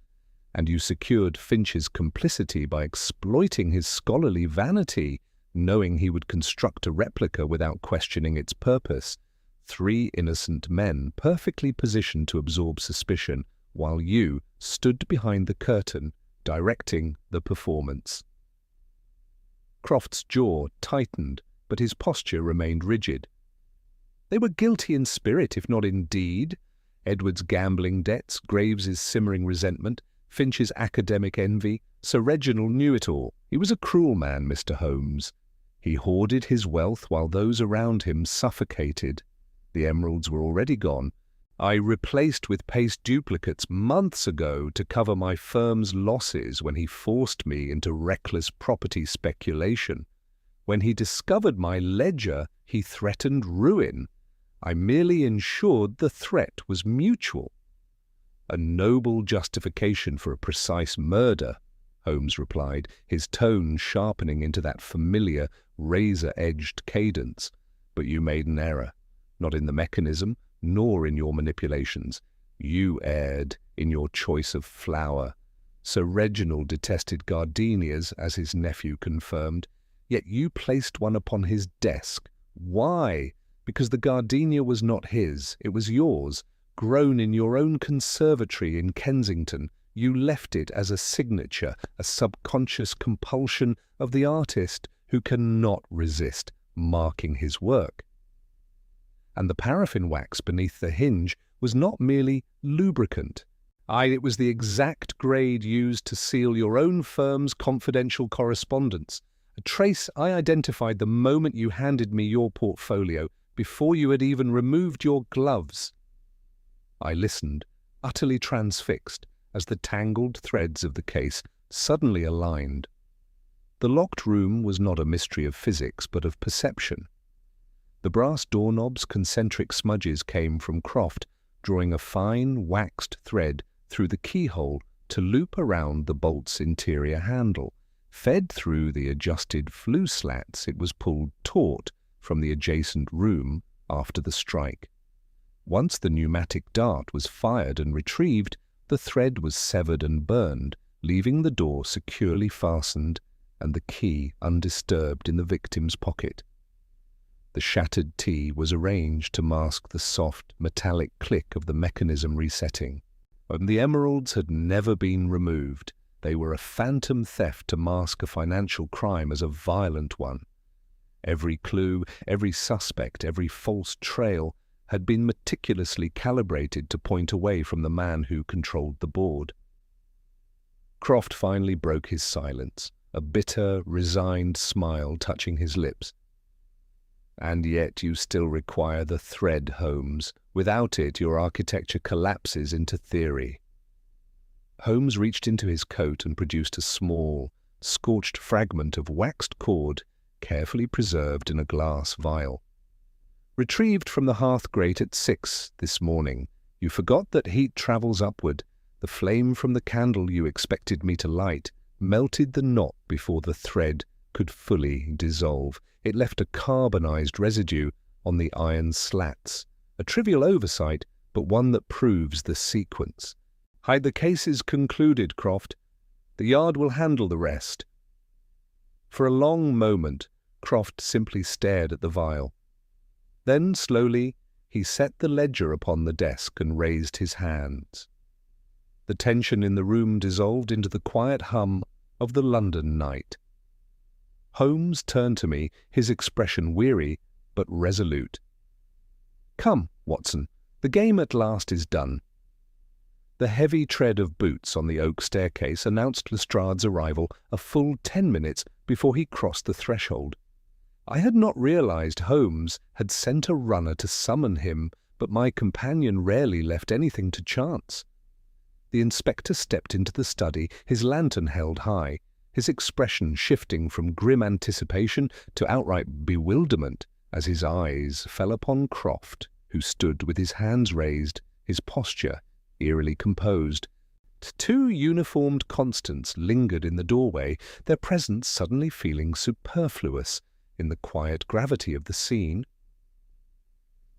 And you secured Finch's complicity by exploiting his scholarly vanity, knowing he would construct a replica without questioning its purpose. 3 innocent men perfectly positioned to absorb suspicion, while you stood behind the curtain, directing the performance. Croft's jaw tightened, but his posture remained rigid. They were guilty in spirit, if not in deed. Edward's gambling debts, Graves's simmering resentment, Finch's academic envy. Sir Reginald knew it all. He was a cruel man, Mr. Holmes. He hoarded his wealth while those around him suffocated. The emeralds were already gone. I replaced with paste duplicates months ago to cover my firm's losses when he forced me into reckless property speculation. When he discovered my ledger, he threatened ruin. I merely ensured the threat was mutual. A noble justification for a precise murder, Holmes replied, his tone sharpening into that familiar, razor-edged cadence. But you made an error, not in the mechanism, nor in your manipulations. You erred in your choice of flower. Sir Reginald detested gardenias, as his nephew confirmed, yet you placed one upon his desk. Why? Because the gardenia was not his, it was yours. Grown in your own conservatory in Kensington, you left it as a signature, a subconscious compulsion of the artist who cannot resist marking his work. And the paraffin wax beneath the hinge was not merely lubricant. It was the exact grade used to seal your own firm's confidential correspondence, a trace I identified the moment you handed me your portfolio, before you had even removed your gloves. I listened, utterly transfixed, as the tangled threads of the case suddenly aligned. The locked room was not a mystery of physics, but of perception. The brass doorknob's concentric smudges came from Croft, drawing a fine, waxed thread through the keyhole to loop around the bolt's interior handle. Fed through the adjusted flue slats, it was pulled taut from the adjacent room after the strike. Once the pneumatic dart was fired and retrieved, the thread was severed and burned, leaving the door securely fastened and the key undisturbed in the victim's pocket. The shattered T was arranged to mask the soft, metallic click of the mechanism resetting. And the emeralds had never been removed. They were a phantom theft to mask a financial crime as a violent one. Every clue, every suspect, every false trail had been meticulously calibrated to point away from the man who controlled the board. Croft finally broke his silence, a bitter, resigned smile touching his lips. And yet you still require the thread, Holmes. Without it, your architecture collapses into theory. Holmes reached into his coat and produced a small, scorched fragment of waxed cord carefully preserved in a glass vial. Retrieved from the hearth grate at 6 this morning, you forgot that heat travels upward. The flame from the candle you expected me to light melted the knot before the thread could fully dissolve. It left a carbonized residue on the iron slats, a trivial oversight, but one that proves the sequence. The case is concluded, Croft. The Yard will handle the rest. For a long moment, Croft simply stared at the vial. Then, slowly, he set the ledger upon the desk and raised his hands. The tension in the room dissolved into the quiet hum of the London night. Holmes turned to me, his expression weary but resolute. "Come, Watson, the game at last is done." The heavy tread of boots on the oak staircase announced Lestrade's arrival a full 10 minutes before he crossed the threshold. I had not realized Holmes had sent a runner to summon him, but my companion rarely left anything to chance. The inspector stepped into the study, his lantern held high, his expression shifting from grim anticipation to outright bewilderment as his eyes fell upon Croft, who stood with his hands raised, his posture eerily composed. 2 uniformed constants lingered in the doorway, their presence suddenly feeling superfluous in the quiet gravity of the scene.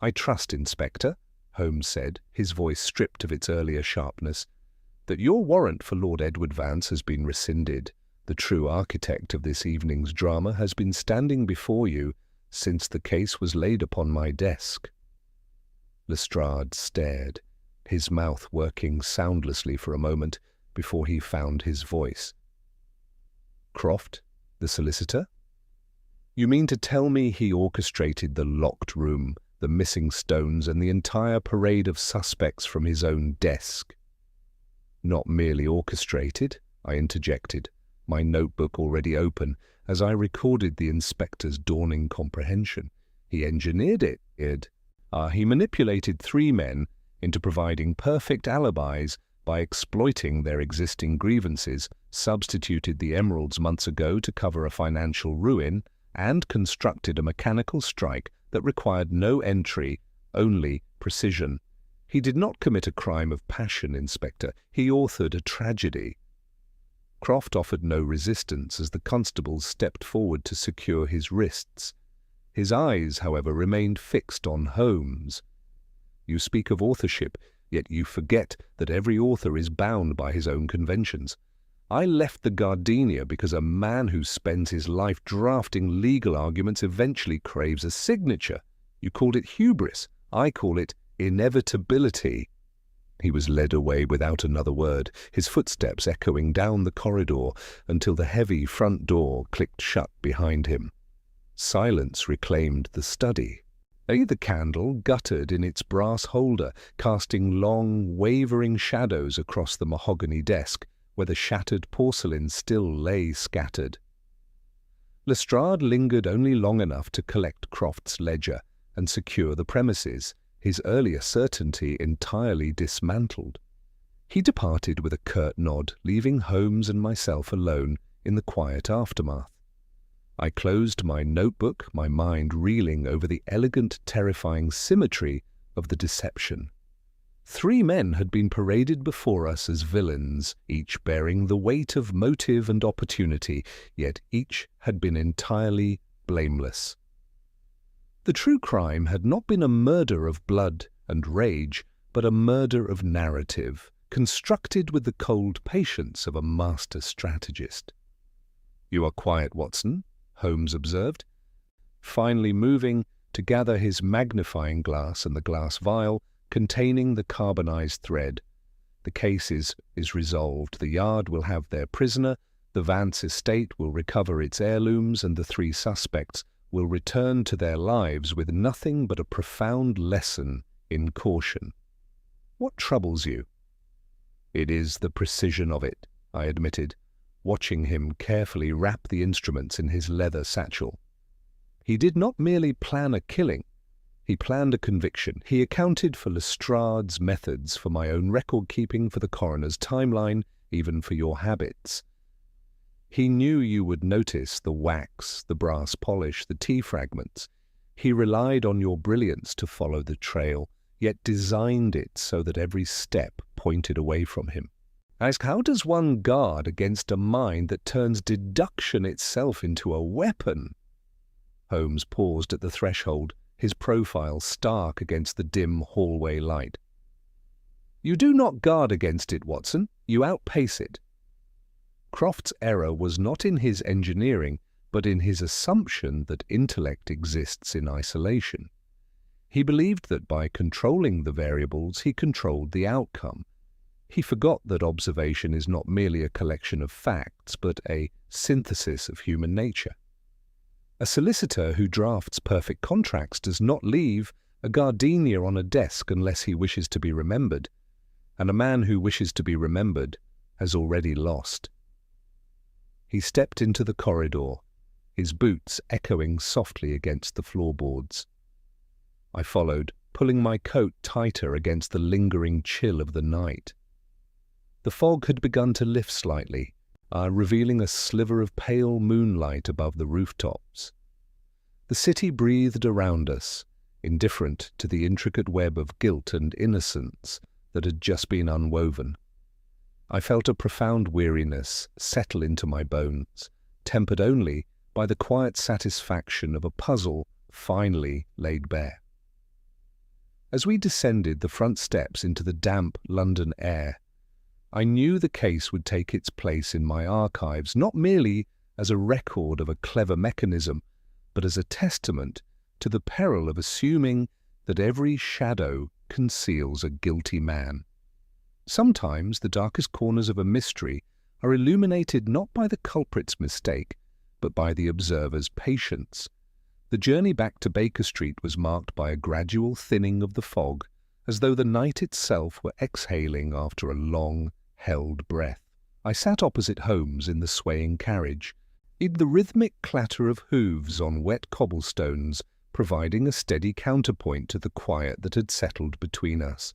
"I trust, Inspector," Holmes said, his voice stripped of its earlier sharpness, "that your warrant for Lord Edward Vance has been rescinded. The true architect of this evening's drama has been standing before you since the case was laid upon my desk." Lestrade stared, his mouth working soundlessly for a moment before he found his voice. "Croft, the solicitor? You mean to tell me he orchestrated the locked room, the missing stones, and the entire parade of suspects from his own desk?" "Not merely orchestrated," I interjected, my notebook already open, as I recorded the inspector's dawning comprehension. "He engineered it. He manipulated 3 men into providing perfect alibis by exploiting their existing grievances, substituted the emeralds months ago to cover a financial ruin, and constructed a mechanical strike that required no entry, only precision. He did not commit a crime of passion, Inspector. He authored a tragedy." Croft offered no resistance as the constables stepped forward to secure his wrists. His eyes, however, remained fixed on Holmes. "You speak of authorship, yet you forget that every author is bound by his own conventions. I left the Gardenia because a man who spends his life drafting legal arguments eventually craves a signature. You called it hubris. I call it inevitability." He was led away without another word, his footsteps echoing down the corridor until the heavy front door clicked shut behind him. Silence reclaimed the study. The candle guttered in its brass holder, casting long, wavering shadows across the mahogany desk, where the shattered porcelain still lay scattered. Lestrade lingered only long enough to collect Croft's ledger and secure the premises, his earlier certainty entirely dismantled. He departed with a curt nod, leaving Holmes and myself alone in the quiet aftermath. I closed my notebook, my mind reeling over the elegant, terrifying symmetry of the deception. 3 men had been paraded before us as villains, each bearing the weight of motive and opportunity, yet each had been entirely blameless. The true crime had not been a murder of blood and rage, but a murder of narrative, constructed with the cold patience of a master strategist. "You are quiet, Watson," Holmes observed, finally moving to gather his magnifying glass and the glass vial containing the carbonized thread. "The case is resolved. The Yard will have their prisoner, the Vance estate will recover its heirlooms, and the 3 suspects will return to their lives with nothing but a profound lesson in caution. What troubles you?" "It is the precision of it," I admitted, watching him carefully wrap the instruments in his leather satchel. "He did not merely plan a killing. He planned a conviction. He accounted for Lestrade's methods, for my own record-keeping, for the coroner's timeline, even for your habits. He knew you would notice the wax, the brass polish, the tea fragments. He relied on your brilliance to follow the trail, yet designed it so that every step pointed away from him. Ask, how does one guard against a mind that turns deduction itself into a weapon?" Holmes paused at the threshold, his profile stark against the dim hallway light. "You do not guard against it, Watson. You outpace it." Croft's error was not in his engineering, but in his assumption that intellect exists in isolation. He believed that by controlling the variables, he controlled the outcome. He forgot that observation is not merely a collection of facts, but a synthesis of human nature. A solicitor who drafts perfect contracts does not leave a gardenia on a desk unless he wishes to be remembered, and a man who wishes to be remembered has already lost. He stepped into the corridor, his boots echoing softly against the floorboards. I followed, pulling my coat tighter against the lingering chill of the night. The fog had begun to lift slightly, revealing a sliver of pale moonlight above the rooftops. The city breathed around us, indifferent to the intricate web of guilt and innocence that had just been unwoven. I felt a profound weariness settle into my bones, tempered only by the quiet satisfaction of a puzzle finally laid bare. As we descended the front steps into the damp London air, I knew the case would take its place in my archives, not merely as a record of a clever mechanism, but as a testament to the peril of assuming that every shadow conceals a guilty man. Sometimes the darkest corners of a mystery are illuminated not by the culprit's mistake, but by the observer's patience. The journey back to Baker Street was marked by a gradual thinning of the fog, as though the night itself were exhaling after a long-held breath. I sat opposite Holmes in the swaying carriage, the rhythmic clatter of hooves on wet cobblestones providing a steady counterpoint to the quiet that had settled between us.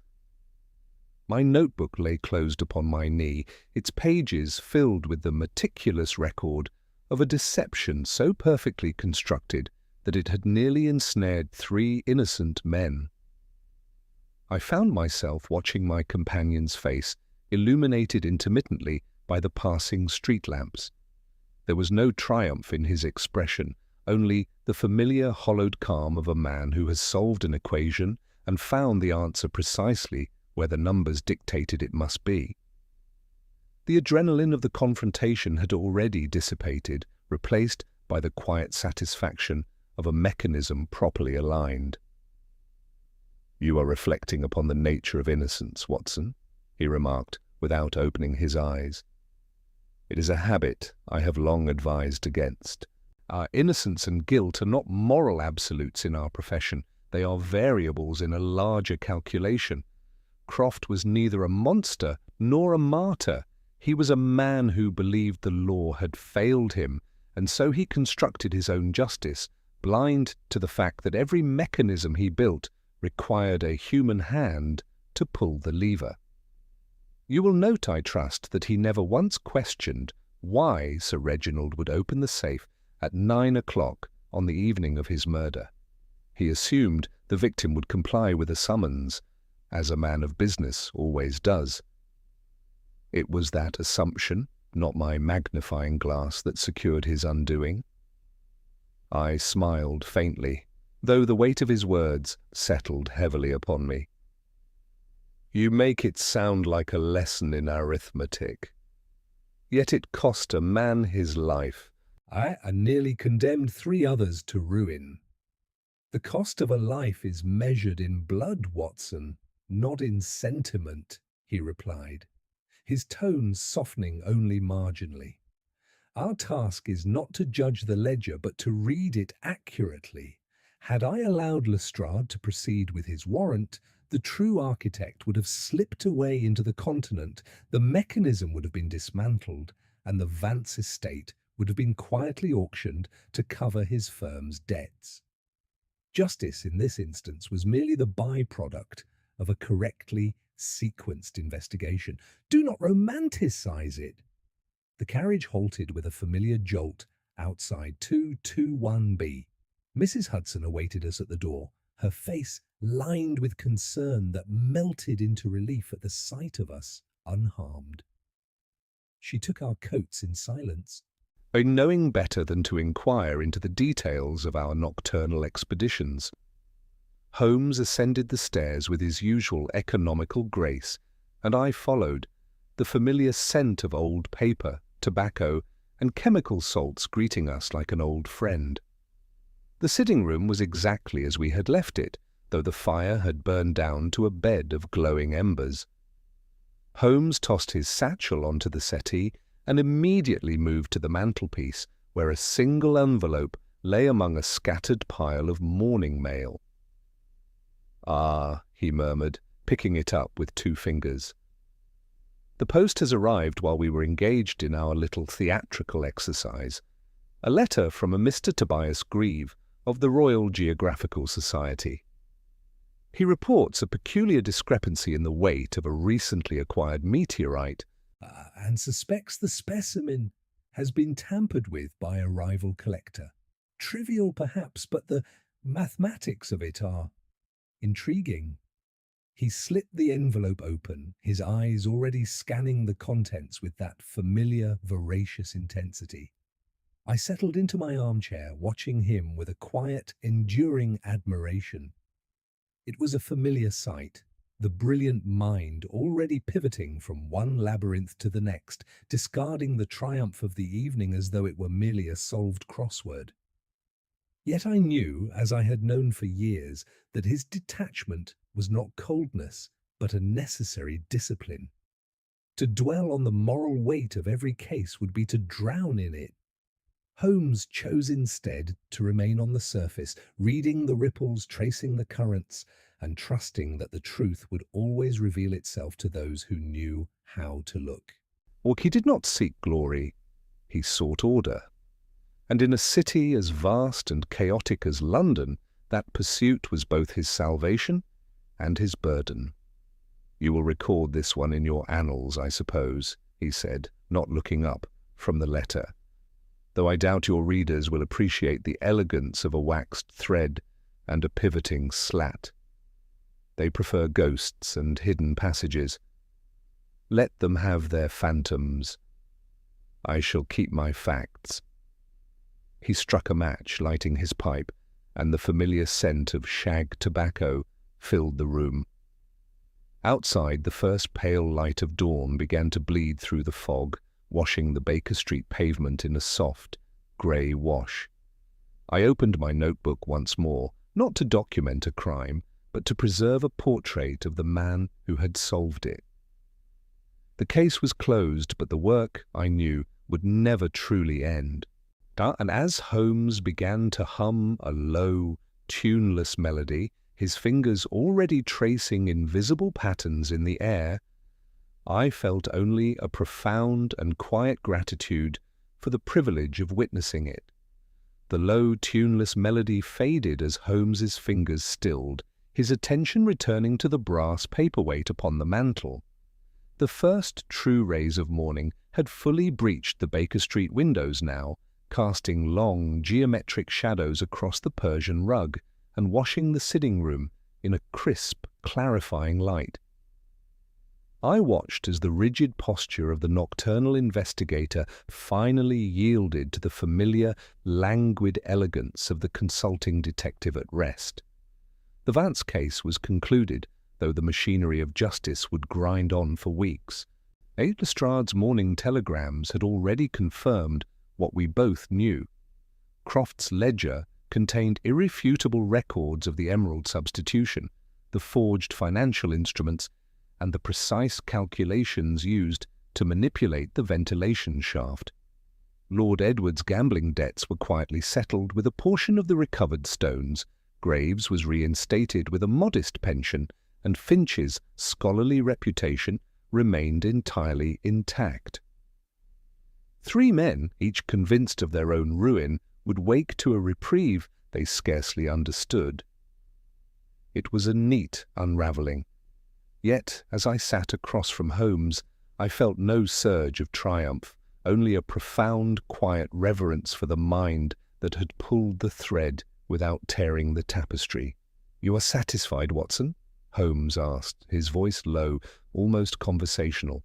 My notebook lay closed upon my knee, its pages filled with the meticulous record of a deception so perfectly constructed that it had nearly ensnared 3 innocent men. I found myself watching my companion's face, illuminated intermittently by the passing street lamps. There was no triumph in his expression, only the familiar hollowed calm of a man who has solved an equation and found the answer precisely where the numbers dictated it must be. The adrenaline of the confrontation had already dissipated, replaced by the quiet satisfaction of a mechanism properly aligned. "You are reflecting upon the nature of innocence, Watson," he remarked, without opening his eyes. "It is a habit I have long advised against. Our innocence and guilt are not moral absolutes in our profession. They are variables in a larger calculation. Croft was neither a monster nor a martyr. He was a man who believed the law had failed him, and so he constructed his own justice, blind to the fact that every mechanism he built required a human hand to pull the lever. You will note, I trust, that he never once questioned why Sir Reginald would open the safe at 9 o'clock on the evening of his murder. He assumed the victim would comply with a summons, as a man of business always does. It was that assumption, not my magnifying glass, that secured his undoing. I smiled faintly, though the weight of his words settled heavily upon me. "You make it sound like a lesson in arithmetic. Yet it cost a man his life." I nearly condemned 3 others to ruin. The cost of a life is measured in blood, Watson, not in sentiment, he replied, his tone softening only marginally. Our task is not to judge the ledger, but to read it accurately. Had I allowed Lestrade to proceed with his warrant, the true architect would have slipped away into the continent, the mechanism would have been dismantled, and the Vance estate would have been quietly auctioned to cover his firm's debts. Justice in this instance was merely the byproduct of a correctly sequenced investigation. Do not romanticize it. The carriage halted with a familiar jolt outside 221B. Mrs. Hudson awaited us at the door, her face lined with concern that melted into relief at the sight of us unharmed. She took our coats in silence. Knowing better than to inquire into the details of our nocturnal expeditions, Holmes ascended the stairs with his usual economical grace, and I followed, the familiar scent of old paper, tobacco, and chemical salts greeting us like an old friend. The sitting room was exactly as we had left it, though the fire had burned down to a bed of glowing embers. Holmes tossed his satchel onto the settee and immediately moved to the mantelpiece, where a single envelope lay among a scattered pile of mourning mail. "Ah," he murmured, picking it up with 2 fingers. "The post has arrived while we were engaged in our little theatrical exercise. A letter from a Mr. Tobias Grieve of the Royal Geographical Society. He reports a peculiar discrepancy in the weight of a recently acquired meteorite, and suspects the specimen has been tampered with by a rival collector. Trivial perhaps, but the mathematics of it are intriguing." He slit the envelope open, his eyes already scanning the contents with that familiar, voracious intensity. I settled into my armchair, watching him with a quiet, enduring admiration. It was a familiar sight, the brilliant mind already pivoting from one labyrinth to the next, discarding the triumph of the evening as though it were merely a solved crossword. Yet I knew, as I had known for years, that his detachment was not coldness, but a necessary discipline. To dwell on the moral weight of every case would be to drown in it. Holmes chose instead to remain on the surface, reading the ripples, tracing the currents, and trusting that the truth would always reveal itself to those who knew how to look. Or he did not seek glory, he sought order. And in a city as vast and chaotic as London, that pursuit was both his salvation and his burden. "You will record this one in your annals, I suppose," he said, not looking up from the letter, "though I doubt your readers will appreciate the elegance of a waxed thread and a pivoting slat. They prefer ghosts and hidden passages. Let them have their phantoms. I shall keep my facts." He struck a match, lighting his pipe, and the familiar scent of shag tobacco filled the room. Outside, the first pale light of dawn began to bleed through the fog, washing the Baker Street pavement in a soft, grey wash. I opened my notebook once more, not to document a crime, but to preserve a portrait of the man who had solved it. The case was closed, but the work, I knew, would never truly end. And as Holmes began to hum a low, tuneless melody, his fingers already tracing invisible patterns in the air, I felt only a profound and quiet gratitude for the privilege of witnessing it. The low, tuneless melody faded as Holmes's fingers stilled, his attention returning to the brass paperweight upon the mantel. The first true rays of morning had fully breached the Baker Street windows now, casting long, geometric shadows across the Persian rug and washing the sitting room in a crisp, clarifying light. I watched as the rigid posture of the nocturnal investigator finally yielded to the familiar, languid elegance of the consulting detective at rest. The Vance case was concluded, though the machinery of justice would grind on for weeks. Lestrade's morning telegrams had already confirmed what we both knew. Croft's ledger contained irrefutable records of the emerald substitution, the forged financial instruments, and the precise calculations used to manipulate the ventilation shaft. Lord Edward's gambling debts were quietly settled with a portion of the recovered stones, Graves was reinstated with a modest pension, and Finch's scholarly reputation remained entirely intact. Three men, each convinced of their own ruin, would wake to a reprieve they scarcely understood. It was a neat unravelling. Yet, as I sat across from Holmes, I felt no surge of triumph, only a profound, quiet reverence for the mind that had pulled the thread without tearing the tapestry. "You are satisfied, Watson?" Holmes asked, his voice low, almost conversational.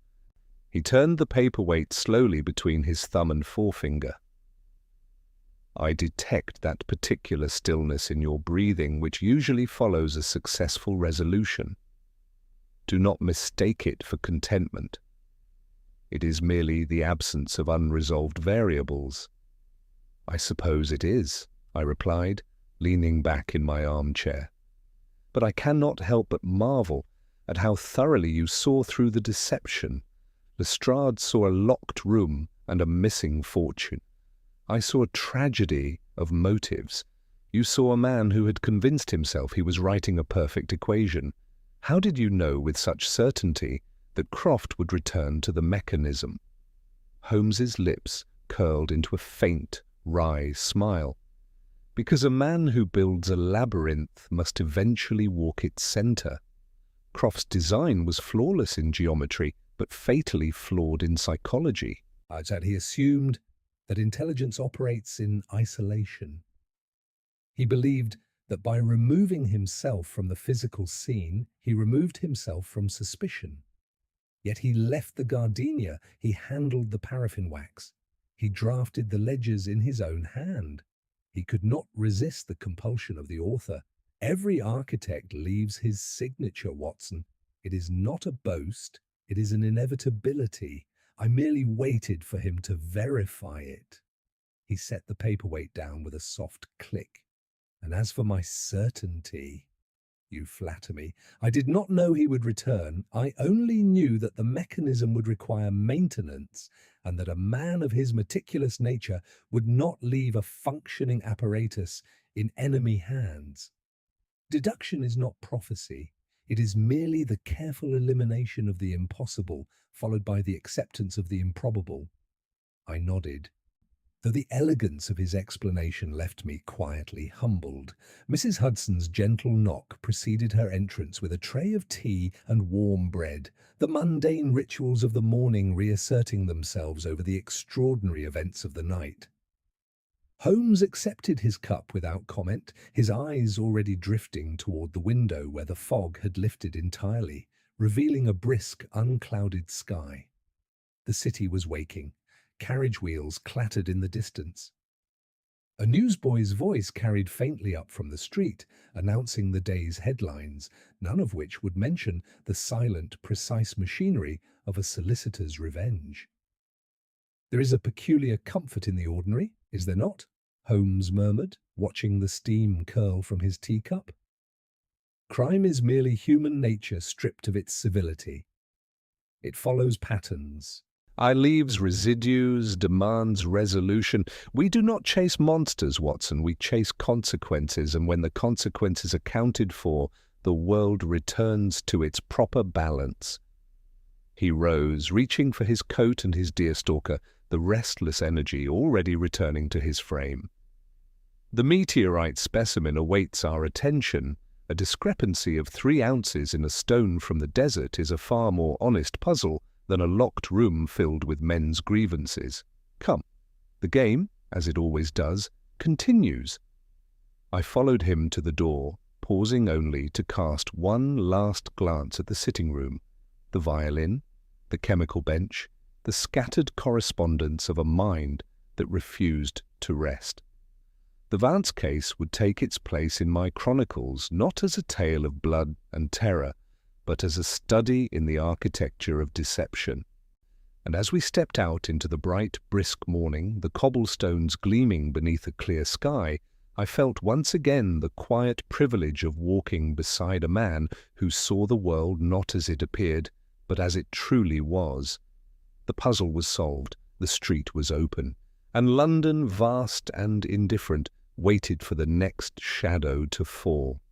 He turned the paperweight slowly between his thumb and forefinger. "I detect that particular stillness in your breathing which usually follows a successful resolution. Do not mistake it for contentment. It is merely the absence of unresolved variables." "I suppose it is," I replied, leaning back in my armchair. "But I cannot help but marvel at how thoroughly you saw through the deception. Lestrade saw a locked room and a missing fortune. I saw a tragedy of motives. You saw a man who had convinced himself he was writing a perfect equation. How did you know with such certainty that Croft would return to the mechanism?" Holmes's lips curled into a faint, wry smile. "Because a man who builds a labyrinth must eventually walk its centre. Croft's design was flawless in geometry, but fatally flawed in psychology." That he assumed that intelligence operates in isolation. He believed that by removing himself from the physical scene, he removed himself from suspicion. Yet he left the gardenia, he handled the paraffin wax, he drafted the ledgers in his own hand. He could not resist the compulsion of the author. Every architect leaves his signature, Watson. It is not a boast, it is an inevitability. I merely waited for him to verify it. He set the paperweight down with a soft click. And as for my certainty, you flatter me. I did not know he would return. I only knew that the mechanism would require maintenance and that a man of his meticulous nature would not leave a functioning apparatus in enemy hands. Deduction is not prophecy. It is merely the careful elimination of the impossible, followed by the acceptance of the improbable. I nodded. Though the elegance of his explanation left me quietly humbled, Mrs. Hudson's gentle knock preceded her entrance with a tray of tea and warm bread, the mundane rituals of the morning reasserting themselves over the extraordinary events of the night. Holmes accepted his cup without comment, his eyes already drifting toward the window where the fog had lifted entirely, revealing a brisk, unclouded sky. The city was waking. Carriage wheels clattered in the distance. A newsboy's voice carried faintly up from the street, announcing the day's headlines, none of which would mention the silent, precise machinery of a solicitor's revenge. "There is a peculiar comfort in the ordinary, is there not?" Holmes murmured, watching the steam curl from his teacup. "Crime is merely human nature stripped of its civility. It follows patterns. I leaves residues, demands resolution. We do not chase monsters, Watson. We chase consequences, and when the consequences are counted for, the world returns to its proper balance." He rose, reaching for his coat and his deerstalker, the restless energy already returning to his frame. "The meteorite specimen awaits our attention. A discrepancy of 3 ounces in a stone from the desert is a far more honest puzzle than a locked room filled with men's grievances. Come, the game, as it always does, continues." I followed him to the door, pausing only to cast one last glance at the sitting room, the violin, the chemical bench, the scattered correspondence of a mind that refused to rest. The Vance case would take its place in my chronicles not as a tale of blood and terror, but as a study in the architecture of deception. And as we stepped out into the bright, brisk morning, the cobblestones gleaming beneath a clear sky, I felt once again the quiet privilege of walking beside a man who saw the world not as it appeared, but as it truly was. The puzzle was solved, the street was open, and London, vast and indifferent, waited for the next shadow to fall.